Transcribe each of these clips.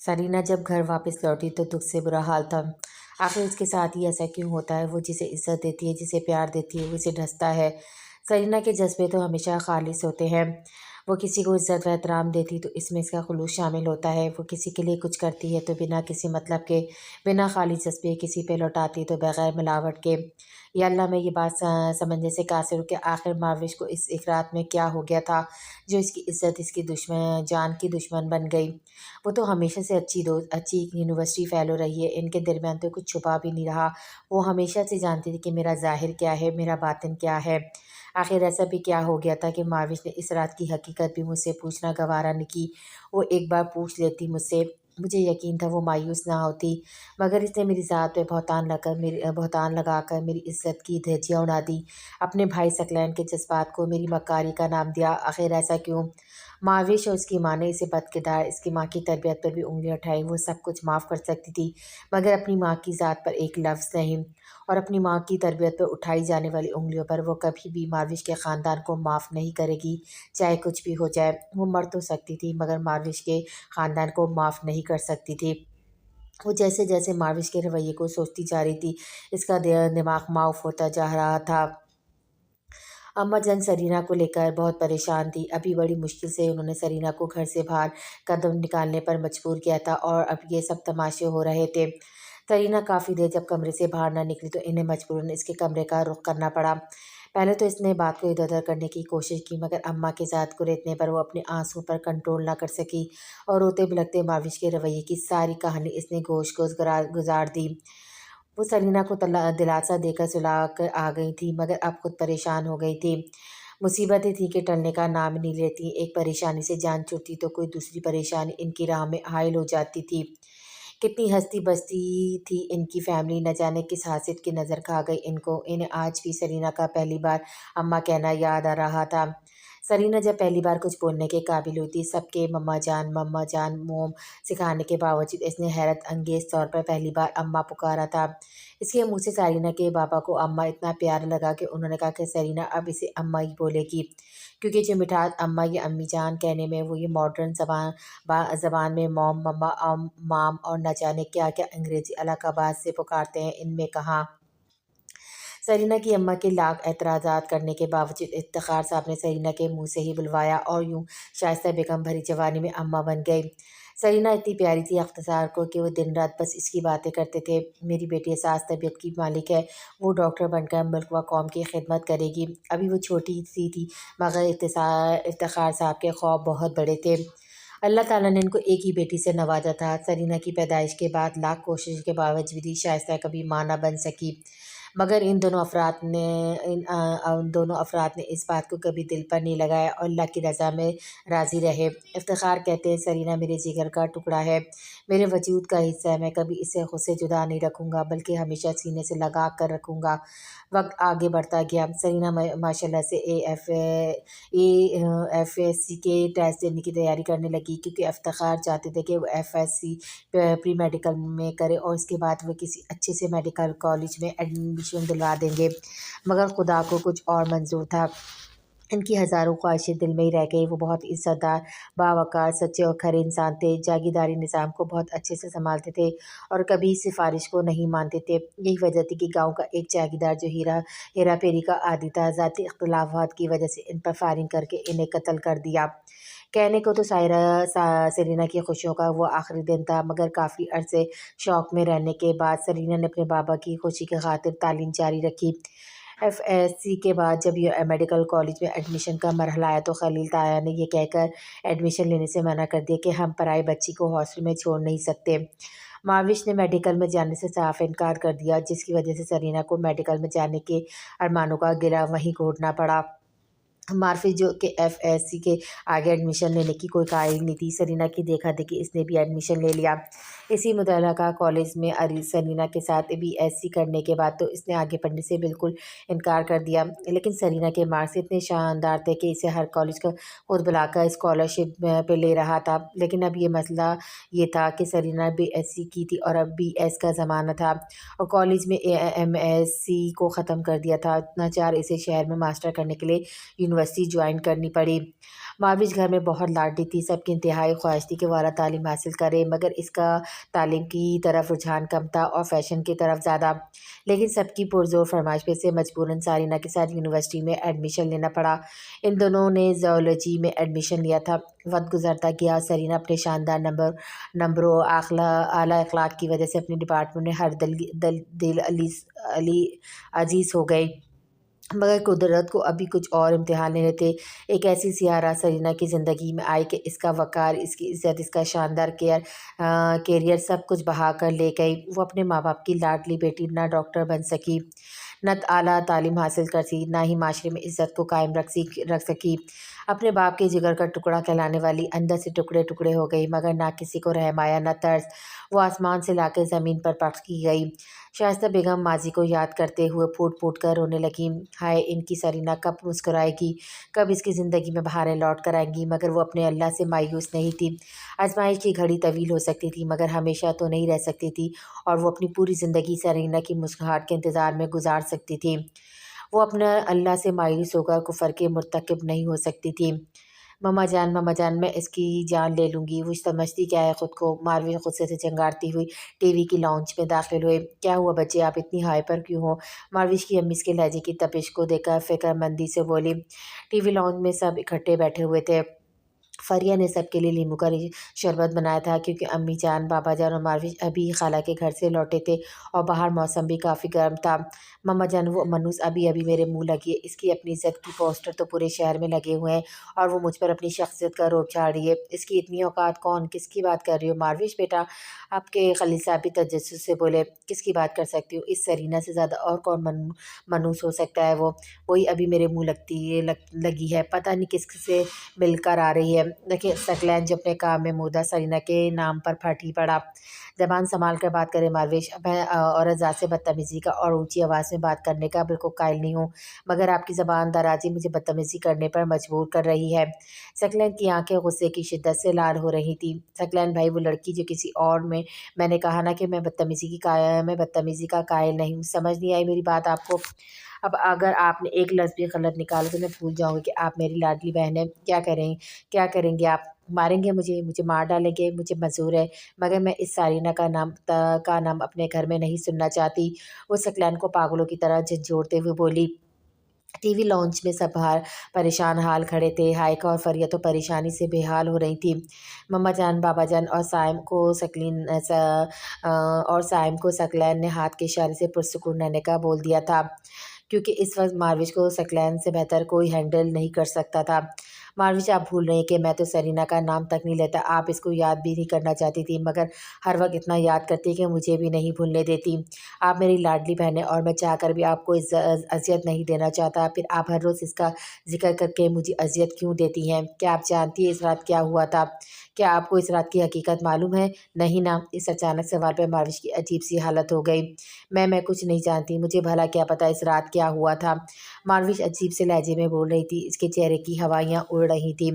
Serena جب گھر واپس لوٹی تو دکھ سے برا حال تھا۔ آخر اس کے ساتھ ہی ایسا کیوں ہوتا ہے؟ وہ جسے عزت دیتی ہے، جسے پیار دیتی ہے، وہ اسے ڈھستا ہے۔ سرینا کے جذبے تو ہمیشہ خالص ہوتے ہیں۔ وہ کسی کو عزت و احترام دیتی تو اس میں اس کا خلوص شامل ہوتا ہے۔ وہ کسی کے لیے کچھ کرتی ہے تو بنا کسی مطلب کے، بنا خالص جذبے کسی پہ لوٹاتی تو بغیر ملاوٹ کے۔ یا اللہ، میں یہ بات سمجھنے سے قاصر ہوں کہ آخر ماوش کو اس ایک رات میں کیا ہو گیا تھا جو اس کی عزت اس کی جان کی دشمن بن گئی۔ وہ تو ہمیشہ سے اچھی یونیورسٹی فیلو رہی ہے، ان کے درمیان تو کچھ چھپا بھی نہیں رہا۔ وہ ہمیشہ سے جانتی تھی کہ میرا ظاہر کیا ہے، میرا باطن کیا ہے۔ آخر ایسا بھی کیا ہو گیا تھا کہ ماوش نے اس رات کی حقیقت بھی مجھ سے پوچھنا گوارا نہیں کی۔ وہ ایک بار پوچھ لیتی مجھ سے، مجھے یقین تھا وہ مایوس نہ ہوتی، مگر اس نے میری ذات پہ بہتان لگا کر میری عزت کی دھجیاں اڑا دی، اپنے بھائی ثقلین کے جذبات کو میری مکاری کا نام دیا۔ آخر ایسا کیوں؟ ماوش اور اس کی ماں نے اسے بد کردار، اس کی ماں کی تربیت پر بھی انگلیاں اٹھائی۔ وہ سب کچھ معاف کر سکتی تھی مگر اپنی ماں کی ذات پر ایک لفظ نہیں، اور اپنی ماں کی تربیت پر اٹھائی جانے والی انگلیوں پر وہ کبھی بھی ماوش کے خاندان کو معاف نہیں کرے گی، چاہے کچھ بھی ہو جائے۔ وہ مر تو سکتی تھی مگر ماوش کے خاندان کو معاف نہیں کر سکتی تھی۔ وہ جیسے جیسے ماوش کے رویے کو سوچتی جا رہی تھی، اس کا دماغ معاف ہوتا جا رہا تھا۔ اماں جان سرینا کو لے کر بہت پریشان تھی۔ ابھی بڑی مشکل سے انہوں نے سرینا کو گھر سے باہر قدم نکالنے پر مجبور کیا تھا، اور اب یہ سب تماشے ہو رہے تھے۔ سرینا کافی دیر جب کمرے سے باہر نہ نکلی تو انہیں مجبوراً اس کے کمرے کا رخ کرنا پڑا۔ پہلے تو اس نے بات کو ادھر ادھر کرنے کی کوشش کی مگر اماں کے ذات کو ریتنے پر وہ اپنے آنسوں پر کنٹرول نہ کر سکی، اور روتے بلکتے ماوش کے رویے کی ساری کہانی اس نے گوش گزار دی۔ وہ سرینا کو دلاسا دے کر سلا کر آ گئی تھی مگر اب خود پریشان ہو گئی تھی۔ مصیبتیں تھیں کہ ٹلنے کا نام نہیں لیتی، ایک پریشانی سے جان چھوٹتی تو کوئی دوسری پریشانی ان کی راہ میں حائل ہو جاتی تھی۔ کتنی ہستی بستی تھی ان کی فیملی، نہ جانے کس حاسد کی نظر کھا گئی ان کو۔ انہیں آج بھی سرینا کا پہلی بار اماں کہنا یاد آ رہا تھا۔ سرینا جب پہلی بار کچھ بولنے کے قابل ہوئی تھی، سب کے مما جان موم سکھانے کے باوجود اس نے حیرت انگیز طور پر پہلی بار اماں پکارا تھا۔ اس کے منہ سے سرینا کے بابا کو اماں اتنا پیارا لگا کہ انہوں نے کہا کہ سرینا اب اسے اماں ہی بولے گی، کیونکہ جو مٹھاس اماں یا امی جان کہنے میں، وہ یہ ماڈرن زبان میں موم، مما، مام اور نہ جانے کیا کیا انگریزی القابات سے پکارتے ہیں، ان میں کہاں۔ سرینا کی اماں کے لاکھ اعتراضات کرنے کے باوجود افتخار صاحب نے سرینا کے منہ سے ہی بلوایا، اور یوں شائستہ بیگم بھری جوانی میں اماں بن گئی۔ سرینا اتنی پیاری تھی افتخار کو کہ وہ دن رات بس اس کی باتیں کرتے تھے۔ میری بیٹی احساس طبیعت کی مالک ہے، وہ ڈاکٹر بن کر ملک و قوم کی خدمت کرے گی۔ ابھی وہ چھوٹی سی تھی مگر افتخار صاحب کے خواب بہت بڑے تھے۔ اللہ تعالیٰ نے ان کو ایک ہی بیٹی سے نوازا تھا۔ سرینا کی پیدائش کے بعد لاکھ کوششوں کے باوجود ہی شائستہ کبھی ماں نہ بن سکی، مگر ان دونوں افراد نے اس بات کو کبھی دل پر نہیں لگایا اور اللہ کی رضا میں راضی رہے۔ افتخار کہتے ہیں سرینا میرے جگر کا ٹکڑا ہے، میرے وجود کا حصہ ہے، میں کبھی اسے خود سے جدا نہیں رکھوں گا بلکہ ہمیشہ سینے سے لگا کر رکھوں گا۔ وقت آگے بڑھتا گیا۔ سرینا ماشاءاللہ سے FSC کے ٹیسٹ دینے کی تیاری کرنے لگی، کیونکہ افتخار چاہتے تھے کہ وہ FSC پری میڈیکل میں کرے اور اس کے بعد وہ کسی اچھے سے میڈیکل کالج میں ایڈمیشن دلوا دیں گے، مگر خدا کو کچھ اور منظور تھا۔ ان کی ہزاروں خواہشیں دل میں ہی رہ گئی۔ وہ بہت عزت دار، باوقار، سچے اور کھرے انسان تھے، جاگیرداری نظام کو بہت اچھے سے سنبھالتے تھے اور کبھی سفارش کو نہیں مانتے تھے۔ یہی وجہ تھی کہ گاؤں کا ایک جاگیردار جو ہیرا پھیری کا عادی تھا، ذاتی اختلافات کی وجہ سے ان پر فائرنگ کر کے انہیں قتل کر دیا۔ کہنے کو تو سرینا کی خوشیوں کا وہ آخری دن تھا، مگر کافی عرصے شوق میں رہنے کے بعد سرینا نے اپنے بابا کی خوشی کی خاطر تعلیم جاری رکھی۔ FSC کے بعد جب یہ میڈیکل کالج میں ایڈمیشن کا مرحلہ آیا تو خلیل تایا نے یہ کہہ کر ایڈمیشن لینے سے منع کر دیا کہ ہم پرائے بچی کو ہاسٹل میں چھوڑ نہیں سکتے۔ ماوش نے میڈیکل میں جانے سے صاف انکار کر دیا، جس کی وجہ سے سرینا کو میڈیکل میں جانے کے ارمانوں کا گرہ وہیں گھونٹنا پڑا۔ ماوش جو کہ FSC کے آگے ایڈمیشن لینے کی کوئی قائل نہیں تھی، سرینا کی دیکھا دیکھی اس نے بھی ایڈمیشن لے لیا۔ اسی متعلقہ کالج میں سرینا کے ساتھ BSc کرنے کے بعد تو اس نے آگے پڑھنے سے بالکل انکار کر دیا، لیکن سرینا کے مارکس اتنے شاندار تھے کہ اسے ہر کالج کا خود بلا کر اسکالرشپ پہ لے رہا تھا۔ لیکن اب یہ مسئلہ یہ تھا کہ سرینا BSc کی تھی اور اب BS کا زمانہ تھا اور کالج میں MSc کو ختم کر دیا تھا۔ ناچار اسے شہر میں ماسٹر کرنے کے لیے یونیورسٹی یونیورسٹی جوائن کرنی پڑی۔ ماروش گھر میں بہت لاڈلی تھی، سب کی انتہائی خواہش تھی کہ وہ اعلیٰ تعلیم حاصل کرے، مگر اس کا تعلیم کی طرف رجحان کم تھا اور فیشن کی طرف زیادہ۔ لیکن سب کی پرزور فرمائش پہ سے مجبوراً سارینہ کے ساتھ یونیورسٹی میں ایڈمیشن لینا پڑا۔ ان دونوں نے زوالوجی میں ایڈمیشن لیا تھا۔ وقت گزرتا گیا اور سرینا اپنے شاندار نمبروں اعلیٰ اخلاق کی وجہ سے اپنے ڈپارٹمنٹ میں ہر دل علی عزیز ہو گئی، مگر قدرت کو ابھی کچھ اور امتحان لینے تھے۔ ایک ایسی سیاہ رات سرینا کی زندگی میں آئی کہ اس کا وقار، اس کی عزت، اس کا شاندار کیریئر سب کچھ بہا کر لے گئی۔ وہ اپنے ماں باپ کی لاڈلی بیٹی نہ ڈاکٹر بن سکی، نہ اعلیٰ تعلیم حاصل کر سکی، نہ ہی معاشرے میں عزت کو قائم رکھ سکی۔ اپنے باپ کے جگر کا ٹکڑا کہلانے والی اندر سے ٹکڑے ٹکڑے ہو گئی، مگر نہ کسی کو رحم آیا نہ ترس۔ وہ آسمان سے لا کے زمین پر پٹک کی گئی۔ شائستہ بیگم ماضی کو یاد کرتے ہوئے پھوٹ پھوٹ کر رونے لگیں۔ ہائے، ان کی سرینا کب مسکرائے گی، کب اس کی زندگی میں بہاریں لوٹ کر آئیں گی؟ مگر وہ اپنے اللہ سے مایوس نہیں تھی۔ آزمائش کی گھڑی طویل ہو سکتی تھی، مگر ہمیشہ تو نہیں رہ سکتی تھی، اور وہ اپنی پوری زندگی سرینا کی مسکراہٹ کے انتظار میں گزار سکتی تھی۔ وہ اپنے اللہ سے مایوس ہو کر کفر کے مرتکب نہیں ہو سکتی تھی۔ ماما جان، میں اس کی جان لے لوں گی۔ وہ سمجھتی کیا ہے خود کو؟ ماروش غصے سے چنگاڑتی ہوئی ٹی وی کی لاؤنج میں داخل ہوئے۔ کیا ہوا بچے، آپ اتنی ہائپر کیوں ہو؟ ماروش کی امی اس کے لہجے کی تپش کو دیکھ کر فکر مندی سے بولی۔ ٹی وی لاؤنج میں سب اکٹھے بیٹھے ہوئے تھے۔ فریہ نے سب کے لیے لیموں کا شربت بنایا تھا، کیونکہ امی جان، بابا جان اور ماروش ابھی خالہ کے گھر سے لوٹے تھے اور باہر موسم بھی کافی گرم تھا۔ ماما جان، وہ منوس ابھی میرے منہ لگی ہے، اس کی اپنی عزت کی پوسٹر تو پورے شہر میں لگے ہوئے ہیں، اور وہ مجھ پر اپنی شخصیت کا روب جھاڑ رہی ہے۔ اس کی اتنی اوقات؟ کون؟ کس کی بات کر رہی ہو؟ ماروش بیٹا، آپ کے خلیل صاحب بھی تجسس سے بولے۔ کس کی بات کر سکتی ہوں؟ اس سرینا سے زیادہ اور کون منوس ہو سکتا ہے؟ وہی ابھی میرے منہ لگی ہے، پتہ نہیں کس سے مل کر آ رہی ہے۔ دیکھیں ثقلین جو اپنے کام میں مردہ سرینا کے نام پر پھٹ ہی پڑا۔ زبان سنبھال کر بات کرے ماروش، میں عورت ذات سے بدتمیزی کا اور اونچی آواز میں بات کرنے کا بالکل قائل نہیں ہوں، مگر آپ کی زبان درازی مجھے بدتمیزی کرنے پر مجبور کر رہی ہے۔ ثقلین کی آنکھیں غصے کی شدت سے لال ہو رہی تھیں۔ ثقلین بھائی، وہ لڑکی جو کسی اور میں نے کہا نا کہ میں بدتمیزی کا قائل نہیں ہوں، سمجھ نہیں آئی میری بات آپ کو؟ اب اگر آپ نے ایک لفظ بھی غلط نکالا تو میں بھول جاؤں گی کہ آپ میری لاڈلی بہن ہیں۔ کیا کریں گے آپ؟ ماریں گے مجھے مار ڈالیں گے؟ مجھے منظور ہے، مگر میں اس سارینہ کا نام اپنے گھر میں نہیں سننا چاہتی۔ وہ ثقلین کو پاگلوں کی طرح جھنجھوڑتے ہوئے بولی۔ ٹی وی لاؤنج میں سب باہر پریشان حال کھڑے تھے۔ ہائیکا اور فریہ تو پریشانی سے بے حال ہو رہی تھی۔ ماما جان، بابا جان اور سائم کو ثقلین نے ہاتھ کے اشارے سے پرسکون رہنے کا بول دیا تھا، کیونکہ اس وقت ماروش کو ثقلین سے بہتر کوئی ہینڈل نہیں کر سکتا تھا۔ ماروش، آپ بھول رہے ہیں کہ میں تو سرینا کا نام تک نہیں لیتا۔ آپ اس کو یاد بھی نہیں کرنا چاہتی تھی، مگر ہر وقت اتنا یاد کرتی کہ مجھے بھی نہیں بھولنے دیتی۔ آپ میری لاڈلی بہن ہیں، اور میں چاہ کر بھی آپ کو اذیت نہیں دینا چاہتا، پھر آپ ہر روز اس کا ذکر کر کے مجھے اذیت کیوں دیتی ہیں؟ کیا آپ جانتی ہیں اس رات کیا ہوا تھا؟ کیا آپ کو اس رات کی حقیقت معلوم ہے؟ نہیں نا؟ اس اچانک سوال پہ ماروش کی عجیب سی حالت ہو گئی۔ میں کچھ نہیں جانتی، مجھے بھلا کیا پتہ اس رات کیا ہوا تھا؟ ماروش عجیب سے لہجے میں بول رہی تھی، اس کے چہرے کی ہوائیاں اڑ رہی تھیں۔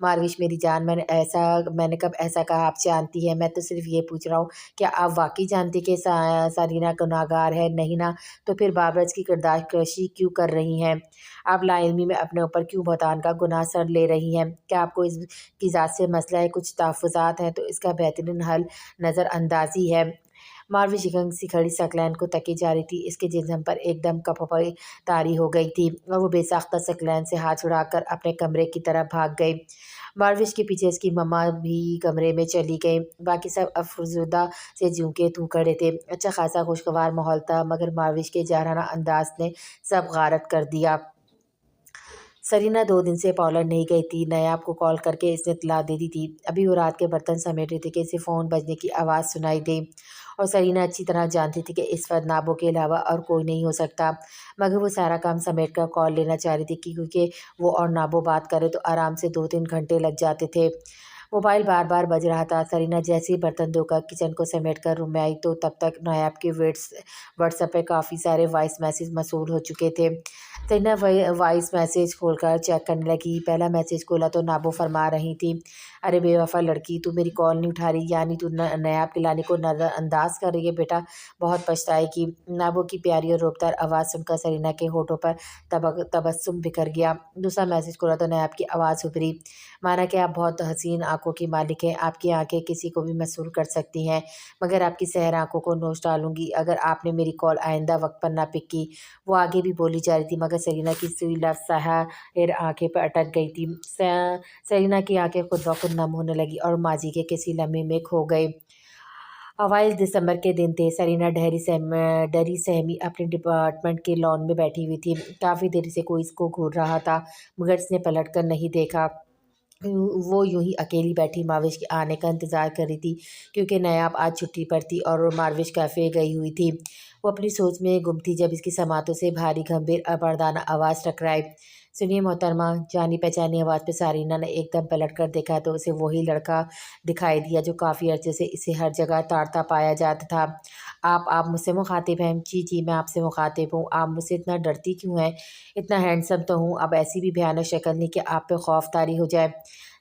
ماروش میری جان، میں نے کب ایسا کہا؟ آپ جانتی ہیں، میں تو صرف یہ پوچھ رہا ہوں، کیا آپ واقعی جانتی کہ سرینا گناہگار ہے؟ نہیں نا؟ تو پھر بابرچ کی کردار کشی کیوں کر رہی ہیں؟ آپ لا علمی میں اپنے اوپر کیوں بہتان کا گناہ سر لے رہی ہیں؟ کیا آپ کو اس کی ذات سے مسئلہ ہے؟ کچھ تحفظات ہیں تو اس کا بہترین حل نظر اندازی ہے۔ ماروش یکدم سی کھڑی ثقلین کو تکی جا رہی تھی۔ اس کے جسم پر ایک دم کپکپی طاری ہو گئی تھی، اور وہ بے ساختہ ثقلین سے ہاتھ چھڑا کر اپنے کمرے کی طرف بھاگ گئی۔ ماروش کے پیچھے اس کی ماما بھی کمرے میں چلی گئیں۔ باقی سب افسردہ سے جوں کے توں کھڑے تھے۔ اچھا خاصا خوشگوار ماحول تھا، مگر ماروش کے جارحانہ انداز نے سب غارت کر دیا۔ سرینا 2 دن سے پولینڈ نہیں گئی تھی۔ نیاب کو کال کر کے اس نے اطلاع دے دی تھی۔ ابھی وہ رات کے برتن سمیٹ رہی تھی کہ اسے فون بجنے کی آواز سنائی دی، اور سرینا اچھی طرح جانتی تھی کہ اس وقت نابو کے علاوہ اور کوئی نہیں ہو سکتا، مگر وہ سارا کام سمیٹ کر کال لینا چاہ رہی تھی، کیونکہ وہ اور نابو بات کرے تو آرام سے 2-3 گھنٹے لگ جاتے تھے۔ मोबाइल बार बार बज रहा था। सरीना जैसे ही बर्तन धोकर किचन को समेट कर रूम में आई तो तब तक नायाब के व्हाट्सएप पे काफ़ी सारे वॉइस मैसेज मसूल हो चुके थे। सरीना वॉइस मैसेज खोलकर चेक करने लगी। पहला मैसेज खोला तो नाबो फरमा रही थी, अरे बेवफा लड़की, तू मेरी कॉल नहीं उठा रही, यानी तू नायाब के लाने को नज़रअंदाज कर रही है बेटा, बहुत पछताएगी। नाबो की प्यारी और रोबदार आवाज़ सुनकर सरीना के होठों पर तबस्सुम बिखर गया। दूसरा मैसेज खोला तो नायाब की आवाज़ उभरी, माना कि आप बहुत हसीन आंखों की मालिक हैं, आपकी आंखें किसी को भी मसूल कर सकती हैं, मगर आपकी सहर आंखों को नोच डालूंगी अगर आपने मेरी कॉल आइंदा वक्त पर ना पिक की। वो आगे भी बोली जा रही थी मगर सरीना की सुई लफ्ज़ साहिर आंखें पर अटक गई थी। सरीना की आंखें खुद ब खुद नम होने लगी और माजी के किसी लम्हे में खो गई। 22 दिसंबर के दिन थे। सरीना डरी सहमी अपने डिपार्टमेंट के लॉन में बैठी हुई थी। काफ़ी देर से कोई इसको घूर रहा था मगर इसने पलट कर नहीं देखा। वो यूं ही अकेली बैठी माविश के आने का इंतज़ार कर रही थी, क्योंकि नायाब आज छुट्टी पर थी और मारविश कैफ़े गई हुई थी। वो अपनी सोच में गुम थी जब इसकी समातों से भारी गंभीर मर्दाना आवाज़ टकराई। सुनिए मोहतरमा, जानी पहचानी आवाज़ पे सारीना ने एकदम पलट कर देखा तो उसे वही लड़का दिखाई दिया जो काफ़ी अर्से से इसे हर जगह ताड़ता पाया जाता था। आप मुझसे मुखातिब हैं? जी जी, मैं आपसे मुखातिब हूँ। आप मुझसे इतना डरती क्यों हैं? इतना हैंडसम तो हूँ, अब ऐसी भी भयानक शक्ल नहीं कि आप पे खौफ तारी हो जाए।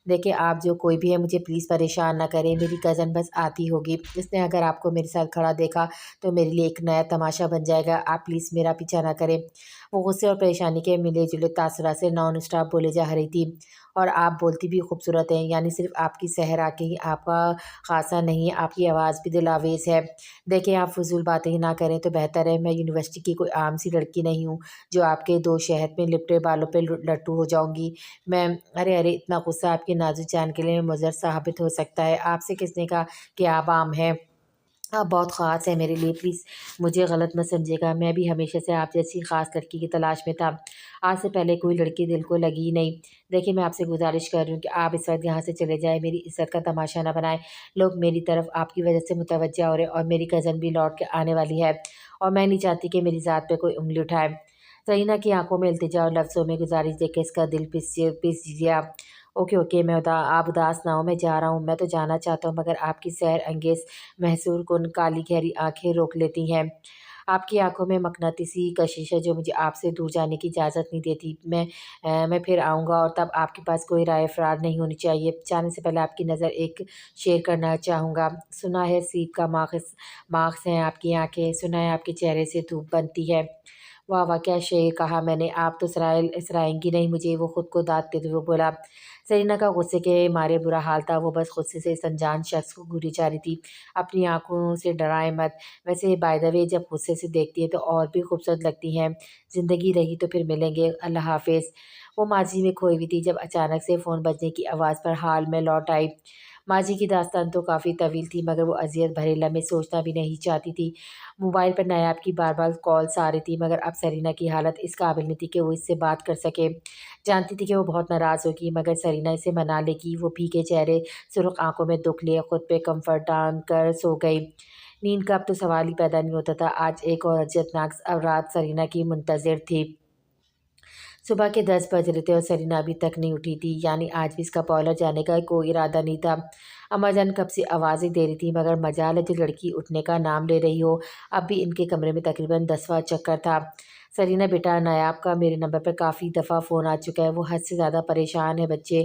देखिए, आप जो कोई भी है मुझे प्लीज़ परेशान ना करें, मेरी कज़न बस आती होगी, इसने अगर आपको मेरे साथ खड़ा देखा तो मेरे लिए एक नया तमाशा बन जाएगा, आप प्लीज़ मेरा पीछा ना करें। वो गुस्से और परेशानी के मिले जुले तासुरात से नॉन स्टॉप बोले जा रही थी। और आप बोलती भी खूबसूरत हैं, यानी सिर्फ आपकी सहर आके ही आपका खासा नहीं है, आपकी आवाज़ भी दिलावेज है। देखिए, आप फजूल बातें ही ना करें तो बेहतर है। मैं यूनिवर्सिटी की कोई आम सी लड़की नहीं हूँ जो आपके दो शहद में लिपटे बालों पे लट्टू हो जाऊंगी। मैं अरे अरे, इतना गुस्सा आपकी नाजुक जान के लिए मुज़र साबित हो सकता है। आपसे किसने कहा कि आप आम हैं? आप बहुत ख़ास है मेरे लिए, प्लीज़ मुझे गलत मत समझिएगा। मैं भी हमेशा से आप जैसी ख़ास लड़की की तलाश में था। आज से पहले कोई लड़की दिल को लगी ही नहीं। देखिए, मैं आपसे गुज़ारिश कर रही हूँ कि आप इस वक्त यहाँ से चले जाएँ, मेरी इज़्ज़त का तमाशा ना बनाएं। लोग मेरी तरफ आपकी वजह से मुतवज्जा हो रहे हैं और मेरी कज़न भी लौट के आने वाली है और मैं नहीं चाहती कि मेरी ज़ात पे कोई उंगली उठाए। सरीना की आंखों में इल्तिजा और लफ्ज़ों में गुजारिश देख के इसका दिल पिस गया। ओके ओके, आप उदास ना हो, मैं जा रहा हूँ। मैं तो जाना चाहता हूँ मगर आपकी सैर अंगेज़ महसूर कुन काली गहरी आंखें रोक लेती हैं। आपकी आंखों में मकनातीसी कशिश है जो मुझे आपसे दूर जाने की इजाज़त नहीं देती। मैं फिर आऊँगा और तब आपके पास कोई राय फ़रार नहीं होनी चाहिए। जाने से पहले आपकी नज़र एक शेयर करना चाहूँगा। सुना है सीप का मांस हैं आपकी आँखें, सुना है आपके चेहरे से धूप बनती है। वाह वाह, क्या शेर कहा मैंने, आप तो सराहेंगी नहीं मुझे, वो खुद को दाद देते हुए बोला। सरीना का गुस्से के मारे बुरा हाल था, वो बस गुस्से से इस अनजान शख्स को घूरी जा रही थी। अपनी आंखों से डराए मत। वैसे बाय द वे, जब गुस्से से देखती है तो और भी खूबसूरत लगती हैं। ज़िंदगी रही तो फिर मिलेंगे, अल्लाह हाफिज़। वो माजी में खोई हुई थी जब अचानक से फ़ोन बजने की आवाज़ पर हाल में लौट आई। माजी की दास्तान तो काफ़ी तवील थी मगर वो अज़ियत भरे लम्हे सोचना भी नहीं चाहती थी। मोबाइल पर नायाब की बार-बार कॉल्स आ रही थी मगर अब सरीना की हालत इस काबिल नहीं थी कि वो इससे बात कर सके। जानती थी कि वो बहुत नाराज़ होगी मगर सरीना इसे मना लेगी। वो भीगे चेहरे, सुर्ख़ आँखों में दुःख लिए खुद पे कम्फ़र्ट डाल कर सो गई। नींद का अब तो सवाल ही पैदा नहीं होता था। आज एक और अज़ियतनाक रात सरीना की मुंतज़िर थी। सुबह के 10 बज रहे थे और सरीना अभी तक नहीं उठी थी, यानी आज भी इसका पार्लर जाने का कोई इरादा नहीं था। अम्माजान कब से आवाज़ें दे रही थी मगर मजाल है जो लड़की उठने का नाम ले रही हो। अब भी इनके कमरे में तकरीबन 10वां चक्कर था। सरीना बेटा, नायाब का मेरे नंबर पर काफ़ी दफ़ा फ़ोन आ चुका है, वो हद से ज़्यादा परेशान है बच्चे।